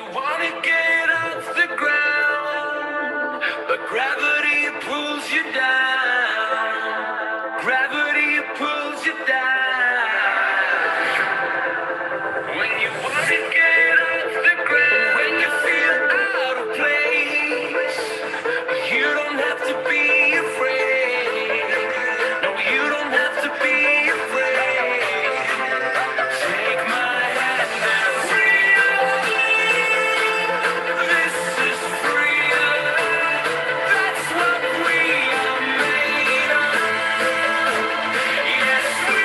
you want to get off the ground, but gravity pulls you down. Gravity pulls you down. When you want to get off the ground, when you feel out of place, you don't have to be afraid. No, you don't have to be afraid. Take my hand and freedom. This is freedom. That's what we are made of. Yes, we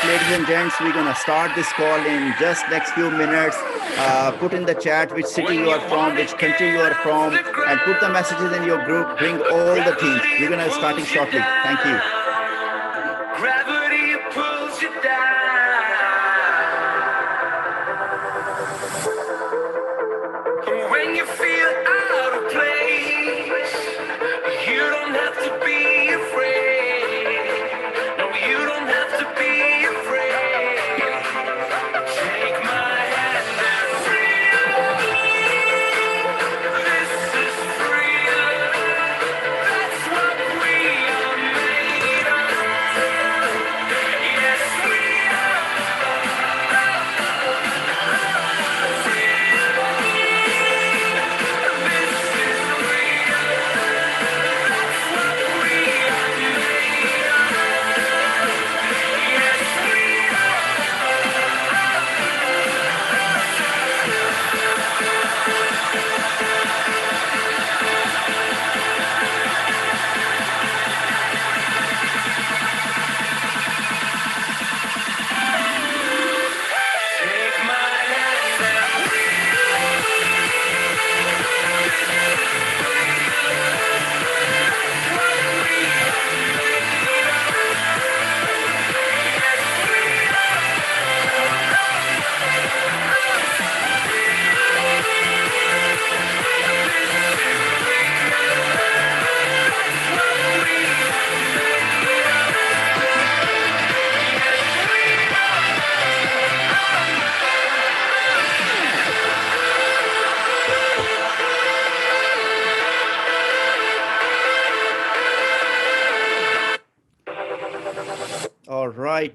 Ladies and gents, we're gonna start this call in just next few minutes. Put in the chat which city you are from, which country you are from, and put the messages in your group. Bring all the teams. We're gonna starting shortly. Thank you. Gravity pulls you down. When you feel out of place, you don't have to be afraid. No, you don't have to be afraid. Take my hand and freedom. This is freedom. That's what we are made of. Yes, we are. Take my hand and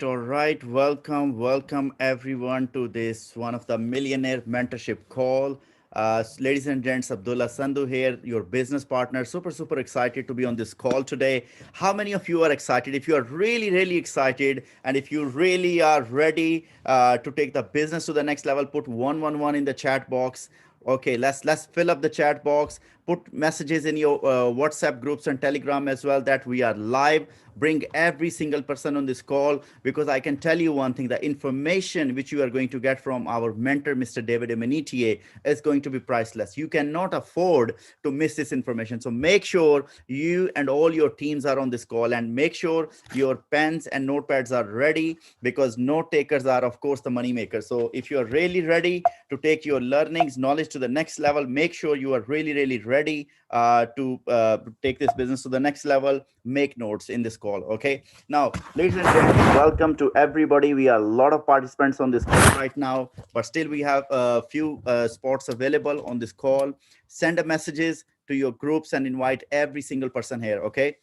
All right. Welcome everyone to this one of the Millionaire Mentorship call. Ladies and gents, Abdullah Sandhu here, your business partner. Super excited to be on this call today. How many of you are excited? If you are really excited, and if you really are ready to take the business to the next level, put 111 in the chat box. Okay, let's fill up the chat box. put messages in your WhatsApp groups and Telegram as well that we are live. Bring every single person on this call, because I can tell you one thing: the information which you are going to get from our mentor, Mr. David Imonitie, is going to be priceless. You cannot afford to miss this information. So make sure you and all your teams are on this call, and make sure your pens and notepads are ready, because note takers are, of course, the money makers. So if you're really ready to take your learnings, knowledge to the next level, make sure you are really, really ready to take this business to the next level. Make notes in this call. Okay. Now, ladies and gentlemen, welcome to everybody. We are a lot of participants on this call right now, but still we have a few spots available on this call. Send a messages to your groups and invite every single person here. Okay.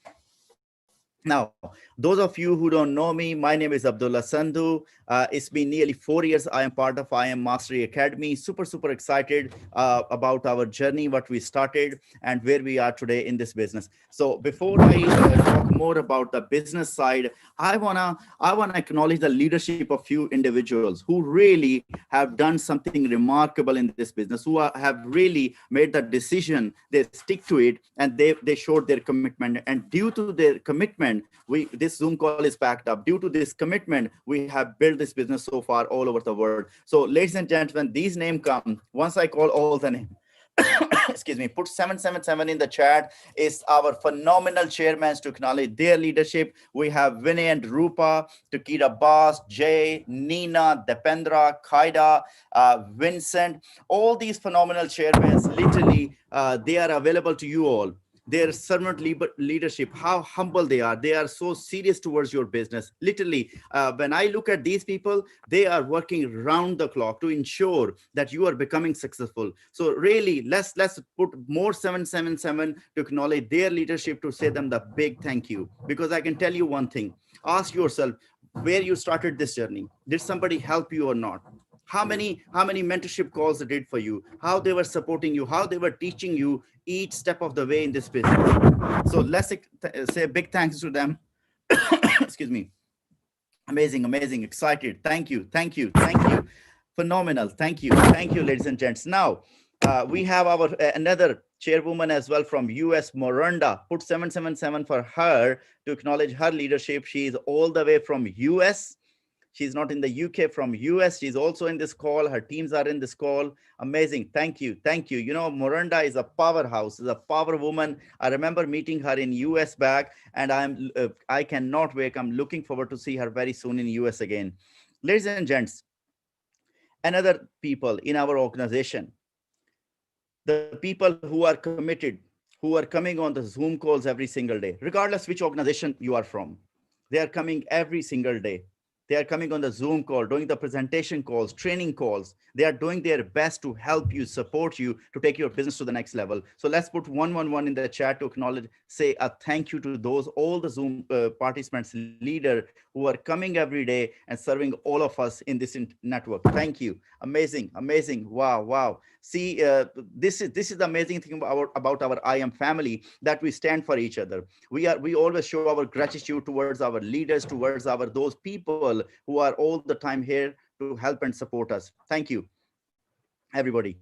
Now, those of you who don't know me, my name is Abdullah Sandhu. It's been nearly 4 years. I am part of I Am Mastery Academy. Super, super excited about our journey, what we started, and where we are today in this business. So, before I talk more about the business side, I wanna acknowledge the leadership of few individuals who really have done something remarkable in this business, who have really made the decision, they stick to it, and they showed their commitment. And due to their commitment, this Zoom call is packed up. Due to this commitment, we have built this business so far all over the world. So, ladies and gentlemen, these names come. Once I call all the names, excuse me, put 777 in the chat. Is our phenomenal chairmen to acknowledge their leadership. We have Vinay and Rupa, Tukita Bas, Jay, Nina, Dependra, Kaida, Vincent. All these phenomenal chairmen, literally, they are available to you all. Their servant leadership, how humble they are so serious towards your business. Literally, when I look at these people, they are working round the clock to ensure that you are becoming successful. So really, let's put more 777 to acknowledge their leadership, to say them the big thank you. Because I can tell you one thing: ask yourself where you started this journey. Did somebody help you or not? How many mentorship calls they did for you, how they were supporting you, how they were teaching you each step of the way in this business. So let's say big thanks to them. Excuse me. Amazing, amazing, excited. Thank you, thank you, thank you. Phenomenal. Thank you, ladies and gents. Now, we have our another chairwoman as well from US, Miranda. Put 777 for her to acknowledge her leadership. She is all the way from US. She's not in the UK, from US. She's also in this call. Her teams are in this call. Amazing. Thank you. Thank you. You know, Miranda is a powerhouse, is a power woman. I remember meeting her in US back, and I cannot wait. I'm looking forward to see her very soon in US again. Ladies and gents, another people in our organization, the people who are committed, who are coming on the Zoom calls every single day, regardless which organization you are from. They are coming every single day. They are coming on the Zoom call, doing the presentation calls, training calls. They are doing their best to help you, support you to take your business to the next level. So let's put 111 in the chat to acknowledge, say a thank you to those, all the Zoom participants, leader who are coming every day and serving all of us in this network. Thank you. Amazing, amazing. Wow, wow. See, this is the amazing thing about our I Am family, that we stand for each other. We always show our gratitude towards our leaders, towards our those people who are all the time here to help and support us. Thank you, everybody.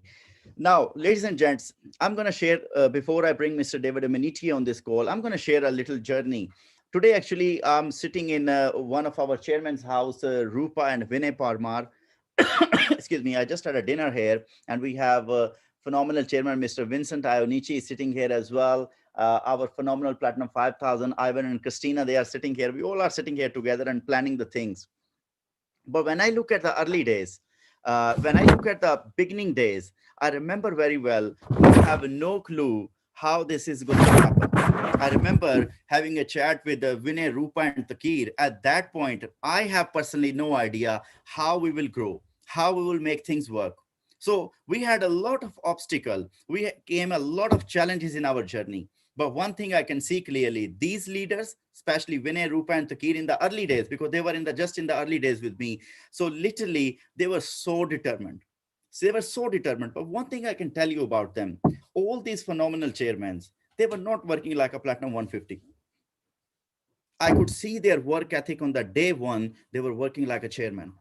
Now, ladies and gents, I'm going to share, before I bring Mr. David Imonitie on this call, I'm going to share a little journey. Today, actually, I'm sitting in one of our chairman's house, Rupa and Vinay Parmar. Excuse me, I just had a dinner here, and we have phenomenal chairman, Mr. Vincent Ionici, is sitting here as well. Our phenomenal Platinum 5000, Ivan and Christina, they are sitting here. We all are sitting here together and planning the things. But when I look at the early days, when I look at the beginning days, I remember very well, we have no clue how this is going to happen. I remember having a chat with Vinay, Rupa, and Takir. At that point, I have personally no idea how we will grow, how we will make things work. So we had a lot of obstacle. We came a lot of challenges in our journey. But one thing I can see clearly, these leaders, especially Vinay, Rupa, and Takir in the early days, because they were just in the early days with me. So literally, they were so determined. So they were so determined. But one thing I can tell you about them, all these phenomenal chairmen, they were not working like a Platinum 150. I could see their work ethic on the day one. They were working like a chairman.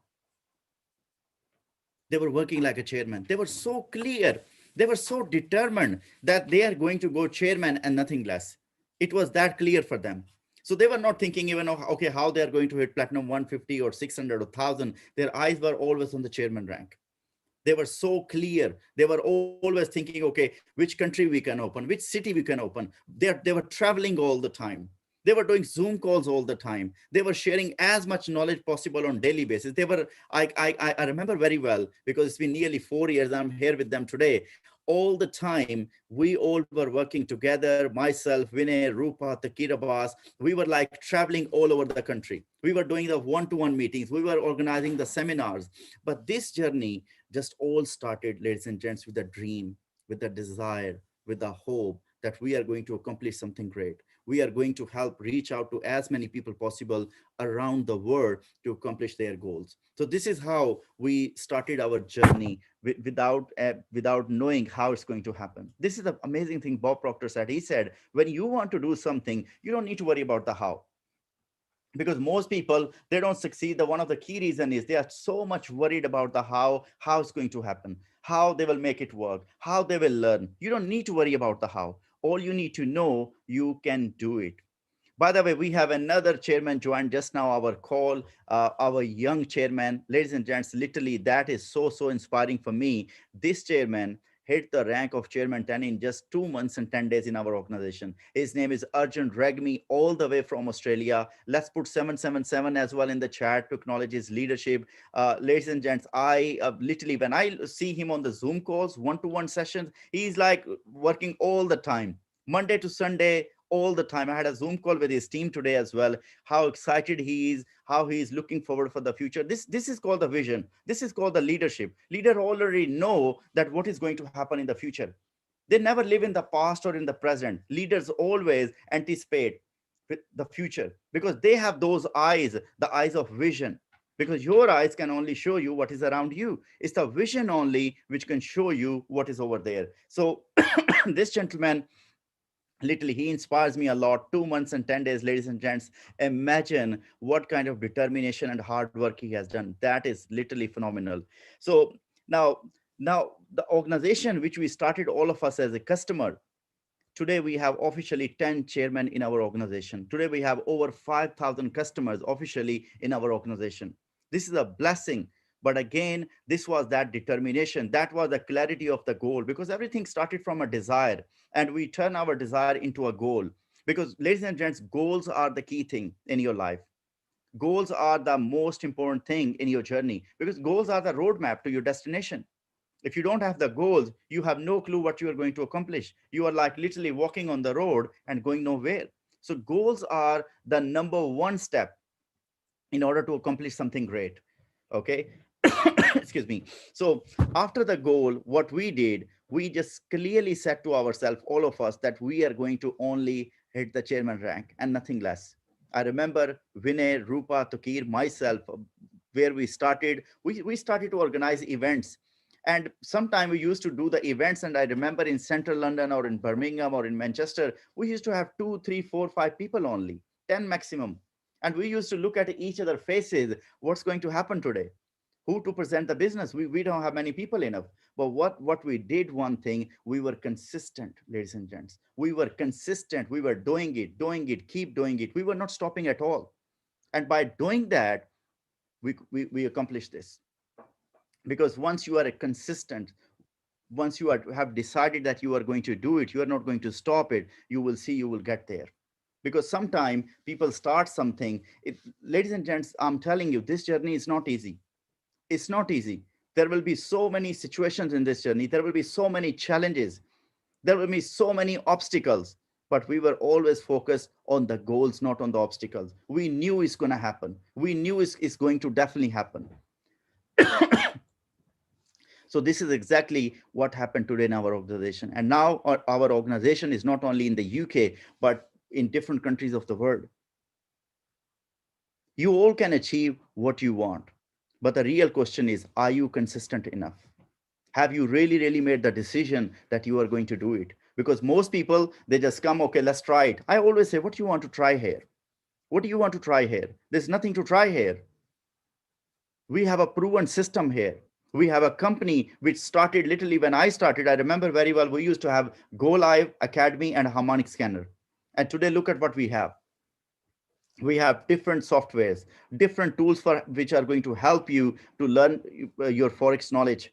They were working like a chairman. They were so clear They were so determined that they are going to go chairman and nothing less. It was that clear for them. So they were not thinking even of, okay, how they are going to hit platinum 150 or 600 or 1000. Their eyes were always on the chairman rank. They were so clear. They were always thinking, okay, which country we can open, which city we can open. They were traveling all the time. They were doing Zoom calls all the time. They were sharing as much knowledge possible on daily basis. They were, I remember very well, because it's been nearly 4 years. I'm here with them today. All the time, we all were working together, myself, Vinay, Rupa, Takira Bas. We were like traveling all over the country. We were doing the one-to-one meetings. We were organizing the seminars. But this journey just all started, ladies and gents, with a dream, with a desire, with the hope that we are going to accomplish something great. We are going to help reach out to as many people possible around the world to accomplish their goals. So this is how we started our journey without knowing how it's going to happen. This is the amazing thing Bob Proctor said. He said, when you want to do something, you don't need to worry about the how, because most people, they don't succeed. The one of the key reason is they are so much worried about the how it's going to happen, how they will make it work, how they will learn. You don't need to worry about the how. All you need to know, you can do it. By the way, we have another chairman joined just now our call, our young chairman. Ladies and gents, literally that is so inspiring for me. This chairman hit the rank of chairman 10 in just 2 months and 10 days in our organization. His name is Arjun Regmi, all the way from Australia. Let's put 777 as well in the chat to acknowledge his leadership. Ladies and gents, I literally, when I see him on the Zoom calls, one-to-one sessions, he's like working all the time, Monday to Sunday, all the time. I had a Zoom call with his team today as well. How excited he is, how he is looking forward for the future. This is called the vision. This is called the leadership. Leader already know that what is going to happen in the future. They never live in the past or in the present. Leaders always anticipate with the future, because they have those eyes, the eyes of vision. Because your eyes can only show you what is around you. It's the vision only which can show you what is over there. So this gentleman, literally, he inspires me a lot. 2 months and 10 days, ladies and gents. Imagine what kind of determination and hard work he has done. That is literally phenomenal. So now, now the organization which we started, all of us as a customer, today we have officially 10 chairmen in our organization. Today we have over 5,000 customers officially in our organization. This is a blessing. But again, this was that determination. That was the clarity of the goal, because everything started from a desire and we turn our desire into a goal. Because, ladies and gents, goals are the key thing in your life. Goals are the most important thing in your journey, because goals are the roadmap to your destination. If you don't have the goals, you have no clue what you are going to accomplish. You are like literally walking on the road and going nowhere. So goals are the number one step in order to accomplish something great. Okay. Excuse me. So after the goal, what we did, we just clearly said to ourselves, all of us, that we are going to only hit the chairman rank and nothing less. I remember Vinay, Rupa, Takir, myself, where we started, we started to organize events. And sometime we used to do the events. And I remember in central London or in Birmingham or in Manchester, we used to have 2, 3, 4, 5 people only, 10 maximum. And we used to look at each other faces, what's going to happen today, who to present the business. We don't have many people enough. But what we did, one thing, we were consistent, ladies and gents. We were consistent. We were doing it, keep doing it. We were not stopping at all. And by doing that, we accomplished this. Because once you are a consistent, once you have decided that you are going to do it, you are not going to stop it, you will see you will get there. Because sometimes people start something. Ladies and gents, I'm telling you, this journey is not easy. It's not easy. There will be so many situations in this journey. There will be so many challenges. There will be so many obstacles. But we were always focused on the goals, not on the obstacles. We knew it's going to happen. We knew it's going to definitely happen. So this is exactly what happened today in our organization. And now our organization is not only in the UK, but in different countries of the world. You all can achieve what you want. But the real question is, are you consistent enough? Have you really made the decision that you are going to do it? Because most people, they just come, okay, let's try it. I always say, what do you want to try here? What do you want to try here? There's nothing to try here. We have a proven system here. We have a company which started literally when I started. I remember very well, we used to have Go Live Academy and Harmonic Scanner. And today, look at what we have. We have different softwares, different tools for which are going to help you to learn your forex knowledge.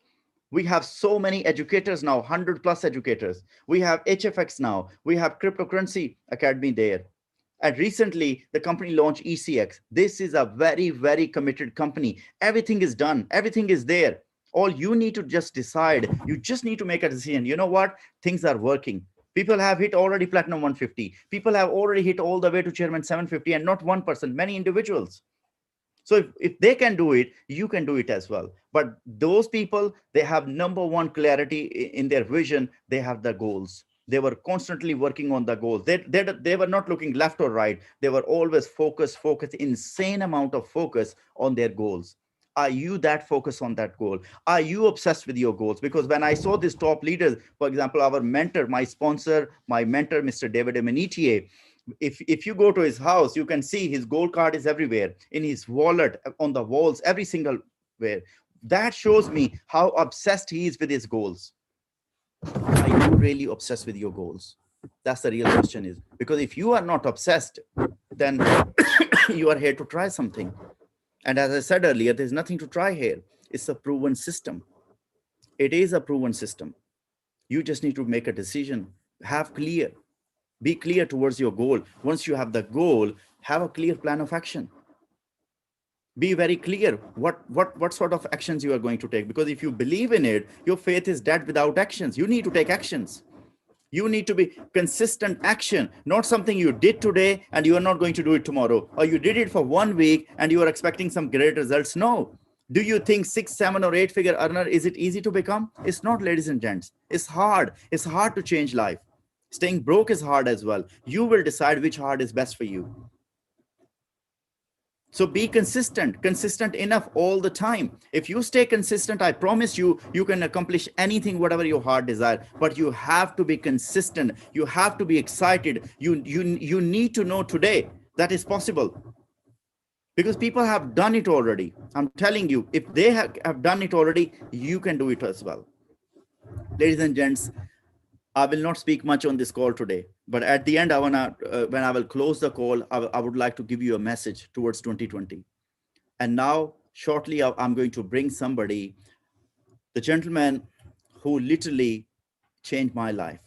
We have so many educators now, 100 plus educators. We have HFX now. We have Cryptocurrency Academy there. And recently, the company launched ECX. This is a very, very committed company. Everything is done, everything is there. All you need to just decide, you just need to make a decision. You know what? Things are working. People have hit already Platinum 150. People have already hit all the way to Chairman 750, and not one person, many individuals. So if they can do it, you can do it as well. But those people, they have number one clarity in their vision. They have the goals. They were constantly working on the goals. They were not looking left or right. They were always focused, insane amount of focus on their goals. Are you that focused on that goal? Are you obsessed with your goals? Because when I saw these top leaders, for example, our mentor, my sponsor, my mentor, Mr. David Imonitie, if you go to his house, you can see his gold card is everywhere, in his wallet, on the walls, every single where. That shows me how obsessed he is with his goals. Are you really obsessed with your goals? That's the real question is, because if you are not obsessed, then you are here to try something. And as I said earlier, there's nothing to try here. It's a proven system. It is a proven system. You just need to make a decision, have clear, be clear towards your goal. Once you have the goal, have a clear plan of action. Be very clear what sort of actions you are going to take. Because if you believe in it, your faith is dead without actions. You need to take actions. You need to be consistent action, not something you did today and you are not going to do it tomorrow, or you did it for 1 week and you are expecting some great results. No. Do you think 6, 7, or 8-figure earner, is it easy to become? It's not, ladies and gents. It's hard. It's hard to change life. Staying broke is hard as well. You will decide which hard is best for you. So be consistent enough all the time. If you stay consistent, I promise you, you can accomplish anything, whatever your heart desire. But you have to be consistent. You have to be excited. You need to know today that is possible. Because people have done it already. I'm telling you, if they have done it already, you can do it as well. Ladies and gents, I will not speak much on this call today, but at the end, when I will close the call, I would like to give you a message towards 2020. And now, shortly, I'm going to bring somebody, the gentleman who literally changed my life.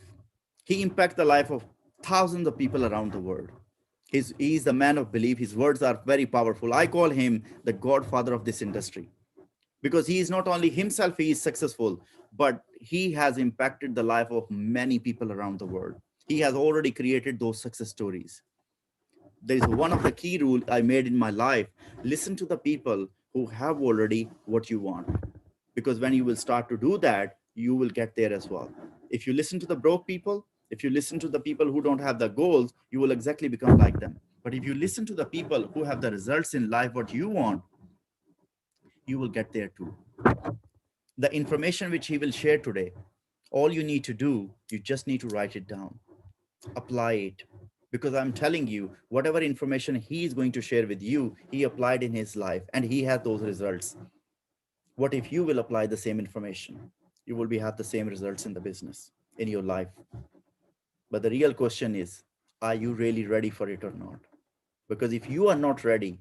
He impacted the life of thousands of people around the world. He's the man of belief. His words are very powerful. I call him the godfather of this industry, because he is not only himself, he is successful, but he has impacted the life of many people around the world. He has already created those success stories. There is one of the key rules I made in my life: listen to the people who have already what you want, because when you will start to do that, you will get there as well. If you listen to the broke people, if you listen to the people who don't have the goals, you will exactly become like them. But if you listen to the people who have the results in life what you want, you will get there too. The information which he will share today, all you need to do, you just need to write it down, apply it. Because I'm telling you, whatever information he is going to share with you, he applied in his life and he had those results. What if you will apply the same information? You will have the same results in the business, in your life. But the real question is, are you really ready for it or not? Because if you are not ready,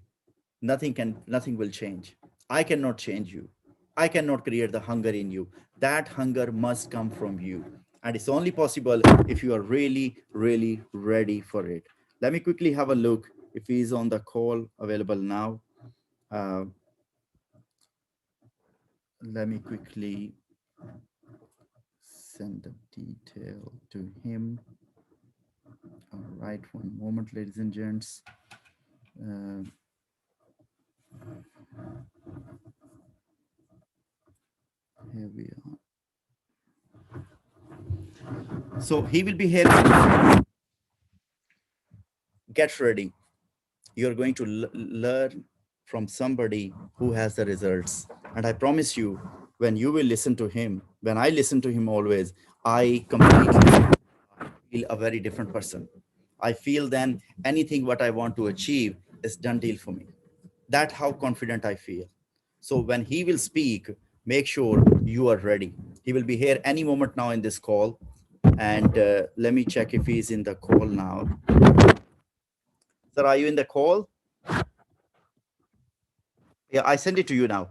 nothing will change. I cannot change you. I cannot create the hunger in you. That hunger must come from you. And it's only possible if you are really, really ready for it. Let me quickly have a look if he's on the call available now. Let me quickly send the detail to him. All right, one moment, ladies and gents. Here we are. So he will be here. Get ready. You're going to learn from somebody who has the results. And I promise you, when you will listen to him, when I listen to him always, I completely feel a very different person. I feel then anything what I want to achieve is done deal for me. That's how confident I feel. So when he will speak, make sure you are ready. He will be here any moment now in this call. And let me check if he's in the call now. Sir, are you in the call? Yeah, I send it to you now.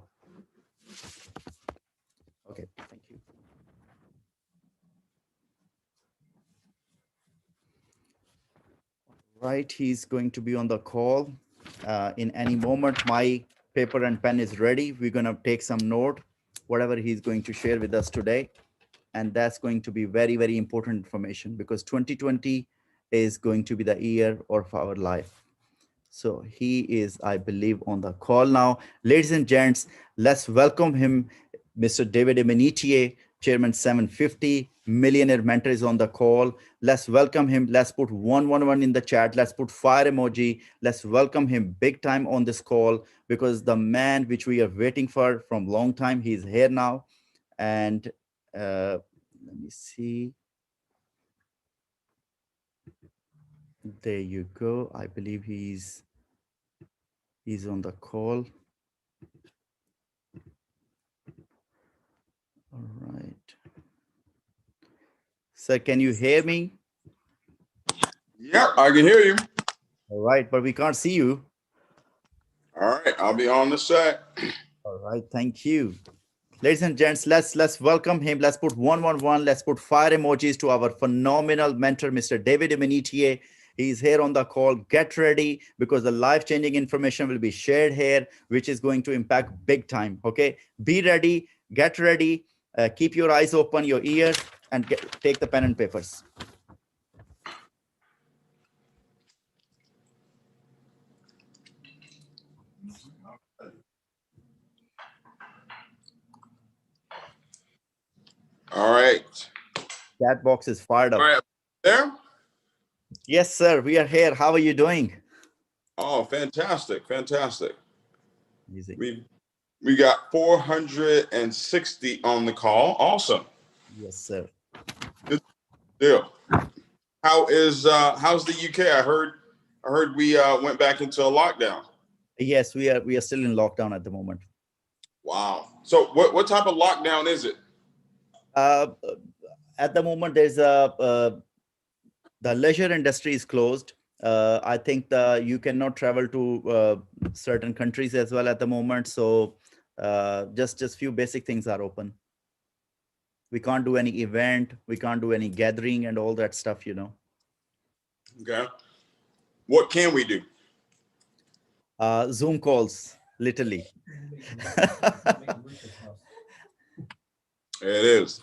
Okay, thank you. Right, he's going to be on the call in any moment. My paper and pen is ready. We're going to take some note, whatever he's going to share with us today. And that's going to be very, very important information because 2020 is going to be the year of our life. So he is, I believe, on the call now. Ladies and gents, let's welcome him, Mr. David Imonitie, Chairman 750, Millionaire Mentor is on the call. Let's welcome him. Let's put 111 in the chat. Let's put fire emoji. Let's welcome him big time on this call because the man which we are waiting for from long time, he's here now. And let me see. There you go. I believe he's on the call. All right. Sir, can you hear me? Yep, I can hear you. All right, but we can't see you. All right, I'll be on the set. All right, thank you. Ladies and gents, let's welcome him. Let's put 111. Let's put fire emojis to our phenomenal mentor, Mr. David Imonitie. He's here on the call. Get ready because the life-changing information will be shared here, which is going to impact big time. Okay, be ready. Get ready. Keep your eyes open, your ears, and take the pen and papers. All right. Chat box is fired up. All right, there? Yes, sir. We are here. How are you doing? Oh, fantastic, fantastic. Easy. We got 460 on the call. Awesome. Yes, sir. Good deal. How's the UK? I heard we went back into a lockdown. Yes, we are still in lockdown at the moment. Wow. So what type of lockdown is it? At the moment, there's the leisure industry is closed. I think you cannot travel to certain countries as well at the moment. So just few basic things are open. We can't do any event. We can't do any gathering and all that stuff, you know. Okay. What can we do? Zoom calls, literally. It is.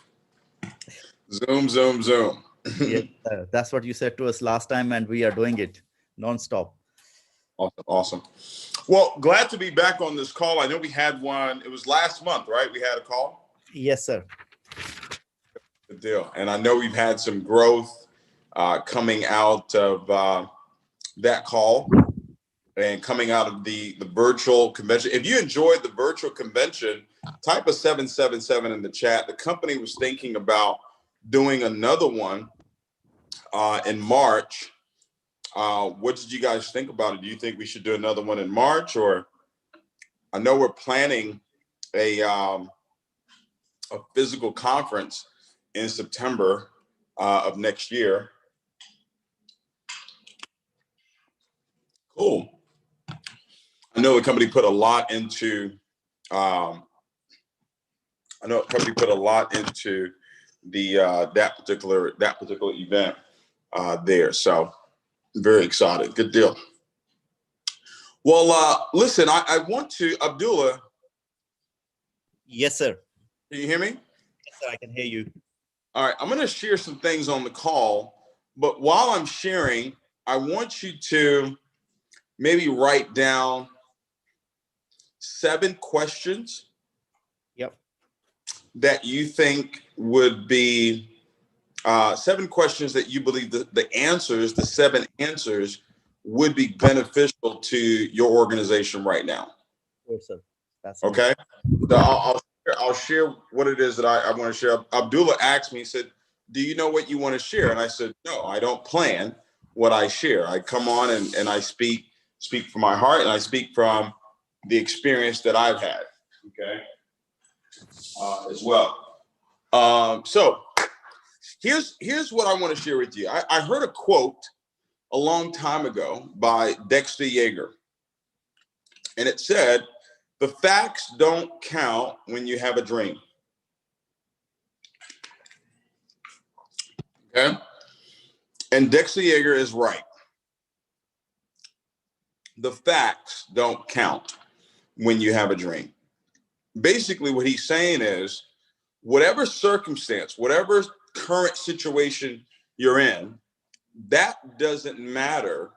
Zoom, zoom, zoom. Yes, that's what you said to us last time, and we are doing it nonstop. Awesome, awesome. Well, glad to be back on this call. I know we had one. It was last month, right? We had a call. Yes, sir. Good deal. And I know we've had some growth coming out of that call and coming out of the virtual convention. If you enjoyed the virtual convention, type a 777 in the chat. The company was thinking about doing another one in March. What did you guys think about it? Do you think we should do another one in March? Or I know we're planning a physical conference in September of next year. Cool. I know the company put a lot into the that particular event there. So very excited. Good deal. Well, listen, I want to, Abdullah. Yes, sir. Can you hear me? Yes, sir, I can hear you. All right, I'm going to share some things on the call, but while I'm sharing, I want you to maybe write down 7 questions. Yep. That you think would be 7 questions that you believe the 7 answers would be beneficial to your organization right now. Sure, sir. That's okay. So I'll share what it is that I want to share. Abdullah asked me, he said, do you know what you want to share? And I said, no, I don't plan what I share. I come on and I speak from my heart, and I speak from the experience that I've had. Okay. as well. So here's what I want to share with you. I heard a quote a long time ago by Dexter Yeager, and it said, "The facts don't count when you have a dream." Okay, and Dexter Yeager is right. The facts don't count when you have a dream. Basically, what he's saying is, whatever circumstance, whatever current situation you're in, that doesn't matter,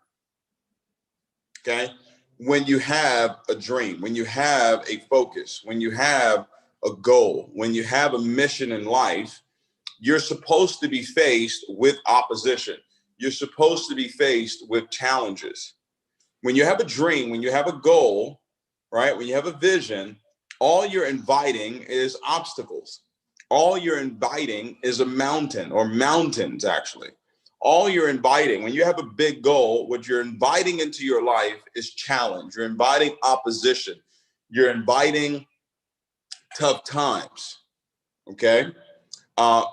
okay, when you have a dream, when you have a focus, when you have a goal, when you have a mission in life. You're supposed to be faced with opposition. You're supposed to be faced with challenges. When you have a dream, when you have a goal, right, when you have a vision, all you're inviting is obstacles. All you're inviting is a mountain, or mountains, actually. All you're inviting, when you have a big goal, what you're inviting into your life is challenge. You're inviting opposition. You're inviting tough times, okay?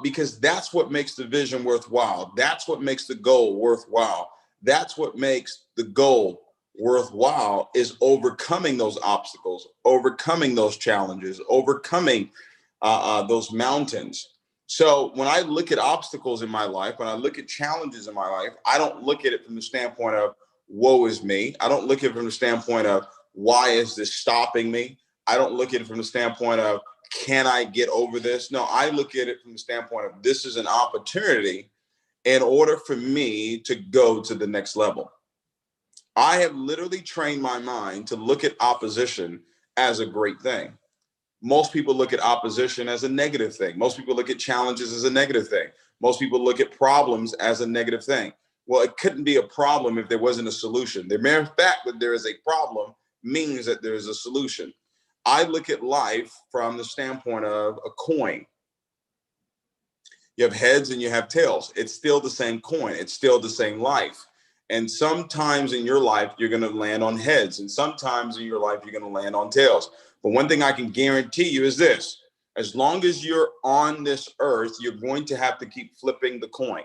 Because that's what makes the vision worthwhile. That's what makes the goal worthwhile. That's what makes the goal worthwhile, is overcoming those obstacles, overcoming those challenges, overcoming those mountains. So when I look at obstacles in my life, when I look at challenges in my life, I don't look at it from the standpoint of woe is me. I don't look at it from the standpoint of why is this stopping me? I don't look at it from the standpoint of can I get over this? No, I look at it from the standpoint of this is an opportunity in order for me to go to the next level. I have literally trained my mind to look at opposition as a great thing. Most people look at opposition as a negative thing. Most people look at challenges as a negative thing. Most people look at problems as a negative thing. Well, it couldn't be a problem if there wasn't a solution. The mere fact that there is a problem means that there is a solution. I look at life from the standpoint of a coin. You have heads and you have tails. It's still the same coin. It's still the same life. And sometimes in your life, you're going to land on heads. And sometimes in your life, you're going to land on tails. But one thing I can guarantee you is this: as long as you're on this earth, you're going to have to keep flipping the coin.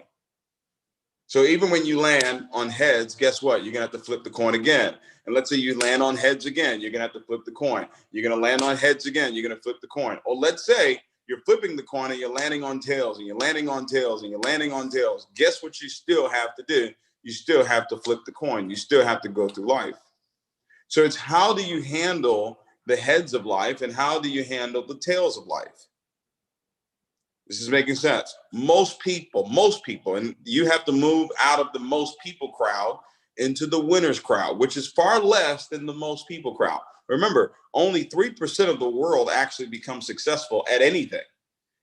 So even when you land on heads, guess what? You're going to have to flip the coin again. And let's say you land on heads again, you're going to have to flip the coin. You're going to land on heads again, you're going to flip the coin. Or let's say you're flipping the coin and you're landing on tails, and you're landing on tails, and you're landing on tails. Guess what you still have to do? You still have to flip the coin. You still have to go through life. So it's how do you handle the heads of life, and how do you handle the tails of life? This is making sense. Most people, and you have to move out of the most people crowd into the winners crowd, which is far less than the most people crowd. Remember, only 3% of the world actually become successful at anything.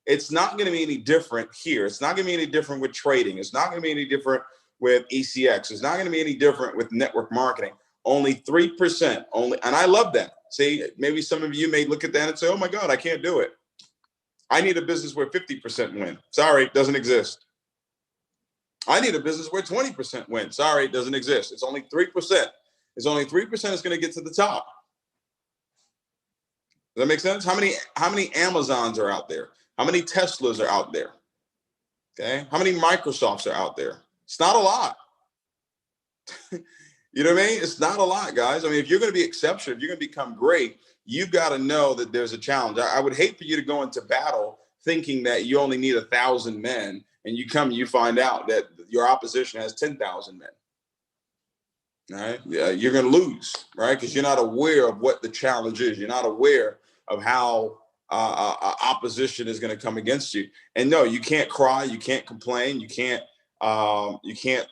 It's not going to be any different here. It's not going to be any different with trading. It's not going to be any different with ECX. It's not going to be any different with network marketing. Only 3%. And I love that. See, maybe some of you may look at that and say, oh my God, I can't do it. I need a business where 50% win. Sorry, it doesn't exist. I need a business where 20% win. Sorry, it doesn't exist. It's only 3%. It's only 3% that's going to get to the top. Does that make sense? How many Amazons are out there? How many Teslas are out there? Okay. How many Microsofts are out there? It's not a lot. You know what I mean? It's not a lot, guys. I mean, if you're going to be exceptional, if you're going to become great, you've got to know that there's a challenge. I would hate for you to go into battle thinking that you only need 1,000 men, and you find out that your opposition has 10,000 men. All right. Yeah, you're going to lose, right? Because you're not aware of what the challenge is. You're not aware of how opposition is going to come against you. And no, you can't cry. You can't complain. You can't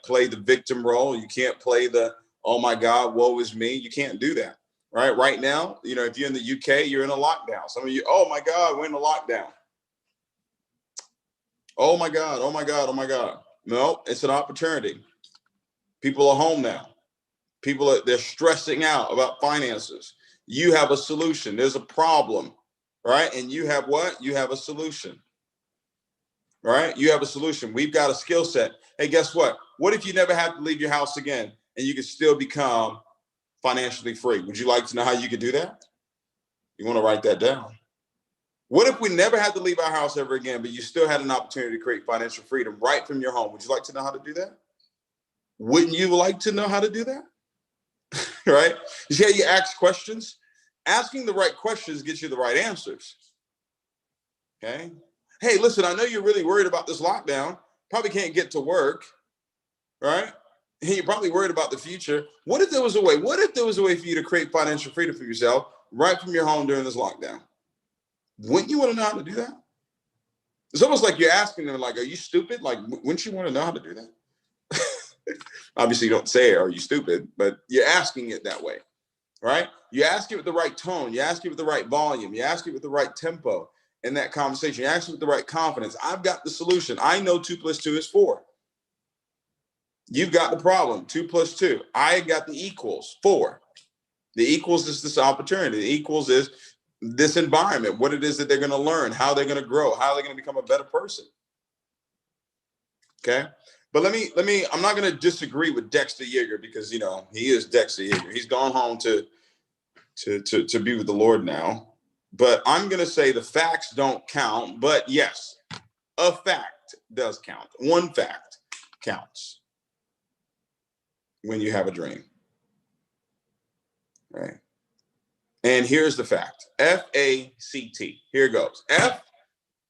play the victim role. You can't play the, oh my God, woe is me. You can't do that. Right. Right now, if you're in the UK, you're in a lockdown. Some of you, oh my God, we're in a lockdown. Oh my God, oh my God, oh my God. No, it's an opportunity. People are home now. They're stressing out about finances. You have a solution. There's a problem, right? And you have what? You have a solution, right? You have a solution. We've got a skill set. Hey, guess what? What if you never have to leave your house again and you can still become financially free? Would you like to know how you could do that? You want to write that down. What if we never had to leave our house ever again, but you still had an opportunity to create financial freedom right from your home? Would you like to know how to do that? Wouldn't you like to know how to do that? Right? You see how you ask questions? Asking the right questions gets you the right answers. Okay. Hey, listen, I know you're really worried about this lockdown. Probably can't get to work, right? You're probably worried about the future. What if there was a way? What if there was a way for you to create financial freedom for yourself right from your home during this lockdown? Wouldn't you want to know how to do that? It's almost like you're asking them, like, are you stupid? Like, wouldn't you want to know how to do that? Obviously, you don't say, are you stupid? But you're asking it that way, right? You ask it with the right tone. You ask it with the right volume. You ask it with the right tempo in that conversation. You ask it with the right confidence. I've got the solution. I know 2 + 2 is 4. You've got the problem, 2 + 2. I got the equals, 4. The equals is this opportunity. The equals is this environment, what it is that they're going to learn, how they're going to grow, how they're going to become a better person. Okay. But I'm not going to disagree with Dexter Yeager because, you know, he is Dexter Yeager. He's gone home to be with the Lord now. But I'm going to say the facts don't count. But yes, a fact does count. One fact counts when you have a dream. Right. And here's the fact. F-A-C-T. Here it goes.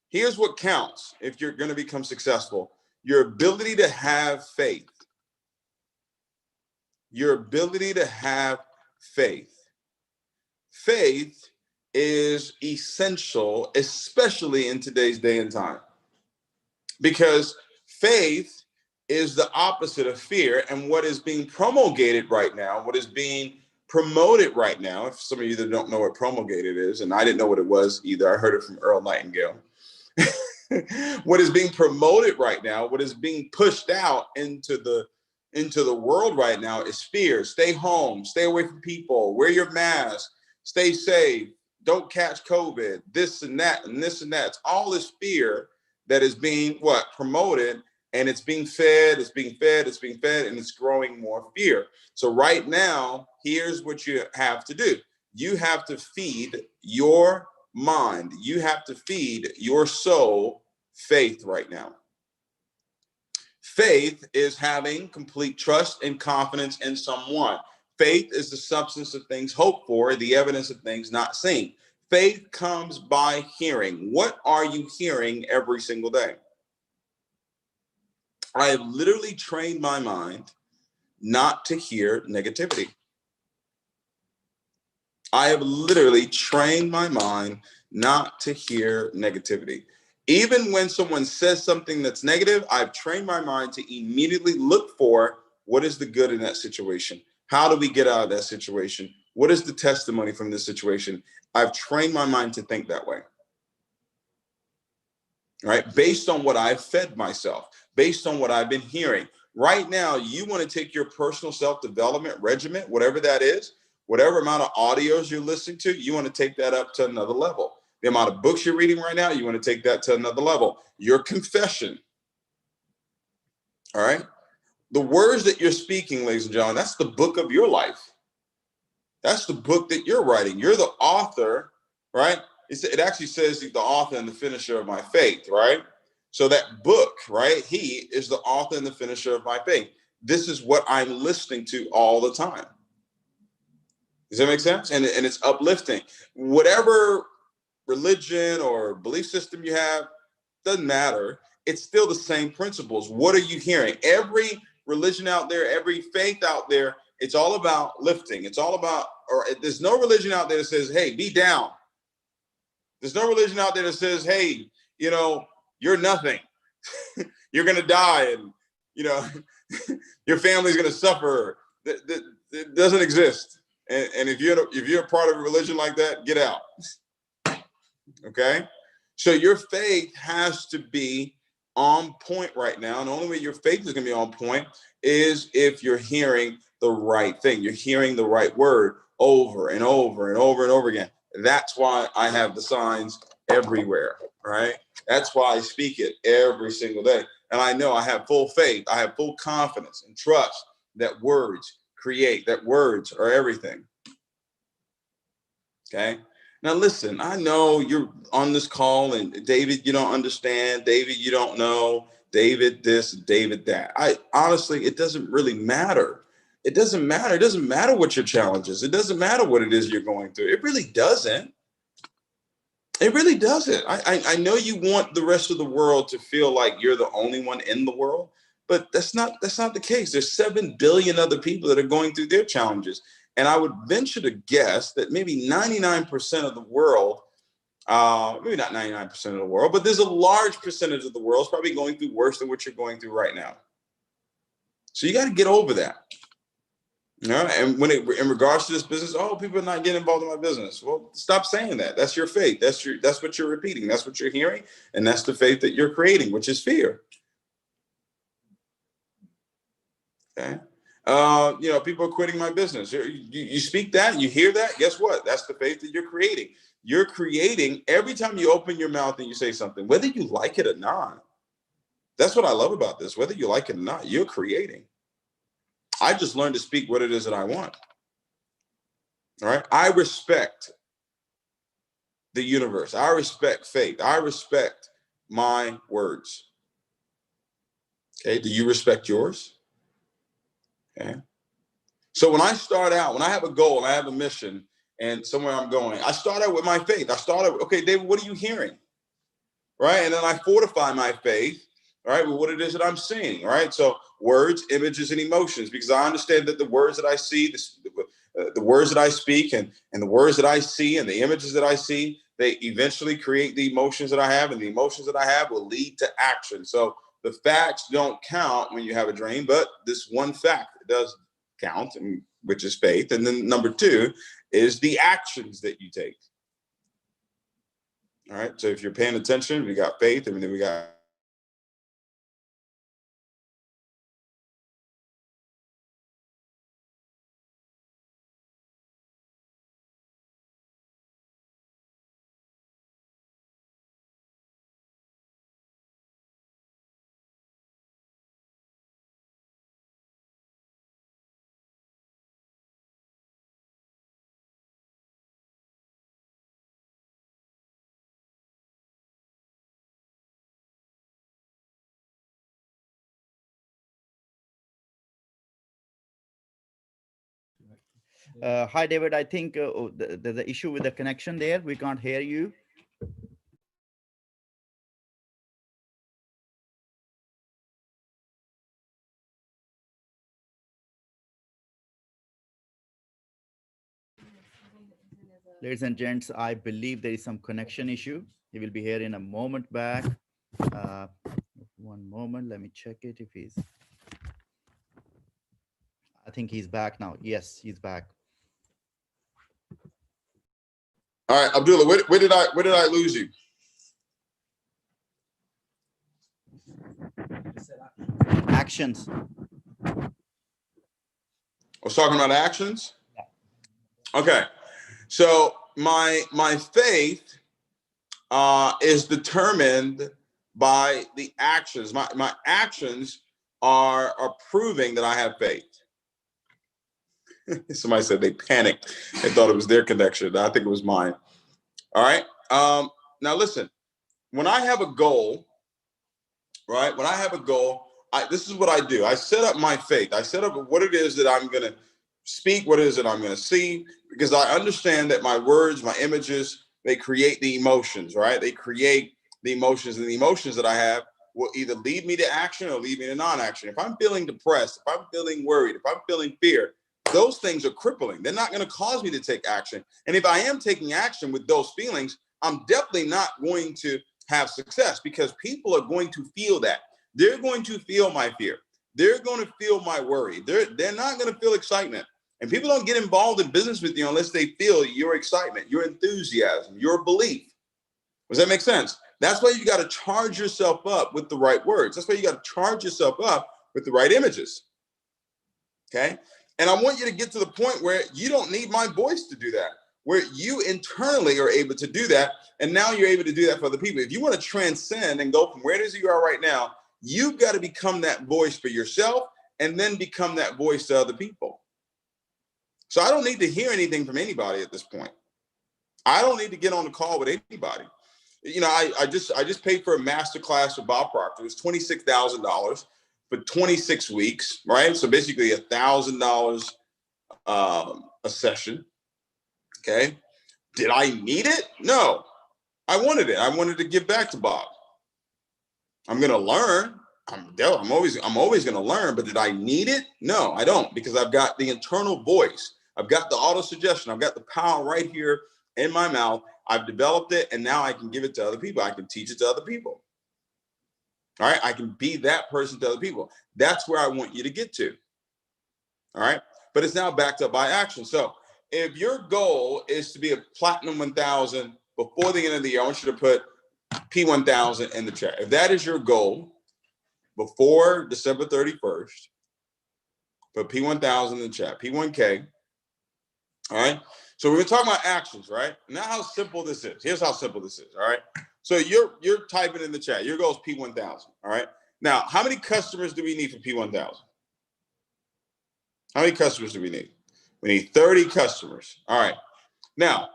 Here's what counts if you're going to become successful. Your ability to have faith. Your ability to have faith. Faith is essential, especially in today's day and time. Because faith is the opposite of fear. And what is being promulgated right now, what is being promoted right now, if some of you that don't know what promulgated is, and I didn't know what it was either, I heard it from Earl Nightingale. What is being promoted right now, what is being pushed out into the world right now is fear. Stay home, stay away from people, wear your mask, stay safe, don't catch COVID, this and that, and this and that. It's all this fear that is being promoted, and it's being fed, and it's growing more fear. So right now, here's what you have to do. You have to feed your mind. You have to feed your soul faith right now. Faith is having complete trust and confidence in someone. Faith is the substance of things hoped for, the evidence of things not seen. Faith comes by hearing. What are you hearing every single day? I have literally trained my mind not to hear negativity. I have literally trained my mind not to hear negativity. Even when someone says something that's negative, I've trained my mind to immediately look for what is the good in that situation. How do we get out of that situation? What is the testimony from this situation? I've trained my mind to think that way. Right? Based on what I've fed myself, based on what I've been hearing. Right now, you want to take your personal self-development regimen, whatever that is, whatever amount of audios you're listening to, you want to take that up to another level. The amount of books you're reading right now, you want to take that to another level. Your confession. All right? The words that you're speaking, ladies and gentlemen, that's the book of your life. That's the book that you're writing. You're the author, right? It actually says the author and the finisher of my faith, right? So that book, right? He is the author and the finisher of my faith. This is what I'm listening to all the time. Does that make sense? And it's uplifting. Whatever religion or belief system you have, doesn't matter. It's still the same principles. What are you hearing? Every religion out there, every faith out there, it's all about lifting. It's all about, or there's no religion out there that says, hey, be down. There's no religion out there that says, hey, you know, you're nothing. You're going to die and, you know, your family's going to suffer. It doesn't exist. And if you're a part of a religion like that, get out. Okay? So your faith has to be on point right now. And the only way your faith is going to be on point is if you're hearing the right thing. You're hearing the right word over and over and over and over again. That's why I have the signs everywhere, right? That's why I speak it every single day. And I know I have full faith. I have full confidence and trust that words create, that words are everything. Okay. Now, listen, I know you're on this call and David, you don't understand. David, you don't know. David, this, David, that. Honestly, it doesn't really matter. It doesn't matter. It doesn't matter what your challenge is. It doesn't matter what it is you're going through. It really doesn't. It really doesn't. I know you want the rest of the world to feel like you're the only one in the world, but that's not the case. There's 7 billion other people that are going through their challenges. And I would venture to guess that maybe 99% of the world, maybe not 99% of the world, but there's a large percentage of the world is probably going through worse than what you're going through right now. So you got to get over that. And when in regards to this business, oh, people are not getting involved in my business. Well, stop saying that. That's your faith. That's what you're repeating. That's what you're hearing. And that's the faith that you're creating, which is fear. Okay. People are quitting my business. You speak that, you hear that. Guess what? That's the faith that you're creating. You're creating every time you open your mouth and you say something, whether you like it or not. That's what I love about this. Whether you like it or not, you're creating. I just learned to speak what it is that I want. All right. I respect the universe. I respect faith. I respect my words. Okay. Do you respect yours? Okay. So when I start out, when I have a goal and I have a mission and somewhere I'm going, I start out with my faith. I start out, okay, David, what are you hearing? Right. And then I fortify my faith, right, with what it is that I'm seeing. Right. So words, images, and emotions, because I understand that the words that I see, the words that I speak and the words that I see and the images that I see, they eventually create the emotions that I have, and the emotions that I have will lead to action. So the facts don't count when you have a dream, but this one fact does count, which is faith. And then number 2 is the actions that you take. All right. So if you're paying attention, we got faith, and then we got Hi, David. I think there's an issue with the connection there. We can't hear you. Ladies and gents, I believe there is some connection issue. He will be here in a moment back. One moment. Let me check it if he's. I think he's back now. Yes, he's back. all right, Abdullah, where did I lose you? Actions. I was talking about actions. Okay, so my faith is determined by the actions. My actions are proving that I have faith. Somebody said they panicked. They thought it was their connection. I think it was mine. All right. Now listen, when I have a goal, right? When I have a goal, this is what I do. I set up my faith. I set up what it is that I'm going to speak, what it is that I'm going to see, because I understand that my words, my images, they create the emotions, right? They create the emotions, and the emotions that I have will either lead me to action or lead me to non-action. If I'm feeling depressed, if I'm feeling worried, if I'm feeling fear, those things are crippling. They're not going to cause me to take action. And if I am taking action with those feelings, I'm definitely not going to have success, because people are going to feel that. They're going to feel my fear. They're going to feel my worry. They're not going to feel excitement. And people don't get involved in business with you unless they feel your excitement, your enthusiasm, your belief. Does that make sense? That's why you got to charge yourself up with the right words. That's why you got to charge yourself up with the right images. Okay. And I want you to get to the point where you don't need my voice to do that, where you internally are able to do that. And now you're able to do that for other people. If you want to transcend and go from where it is you are right now, you've got to become that voice for yourself and then become that voice to other people. So I don't need to hear anything from anybody at this point. I don't need to get on the call with anybody. You know, I just paid for a master class with Bob Proctor. It was $26,000 for 26 weeks, right? So basically $1,000 a session. Okay. Did I need it? No, I wanted it. I wanted to give back to Bob. I'm going to learn. I'm always going to learn, but did I need it? No, I don't, because I've got the internal voice. I've got the auto suggestion. I've got the power right here in my mouth. I've developed it, and now I can give it to other people. I can teach it to other people. All right. I can be that person to other people. That's where I want you to get to. All right. But it's now backed up by action. So if your goal is to be a platinum 1000 before the end of the year, I want you to put P1000 in the chat. If that is your goal before December 31st, put P1000 in the chat, P1K. All right. So we're talking about actions, right? Now how simple this is. Here's how simple this is. All right. So you're typing in the chat. Your goal is P1000. All right. Now, how many customers do we need for P1000? How many customers do we need? We need 30 customers. All right. Now,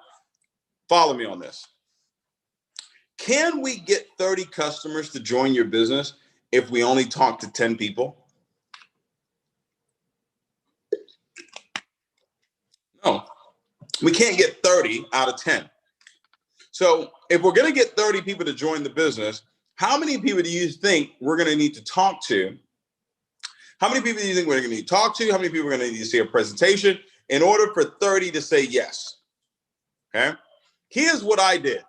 follow me on this. Can we get 30 customers to join your business if we only talk to 10 people? No, we can't get 30 out of 10. So if we're going to get 30 people to join the business, how many people do you think we're going to need to talk to? How many people do you think we're going to need to talk to? How many people are going to need to see a presentation in order for 30 to say yes? Okay. Here's what I did.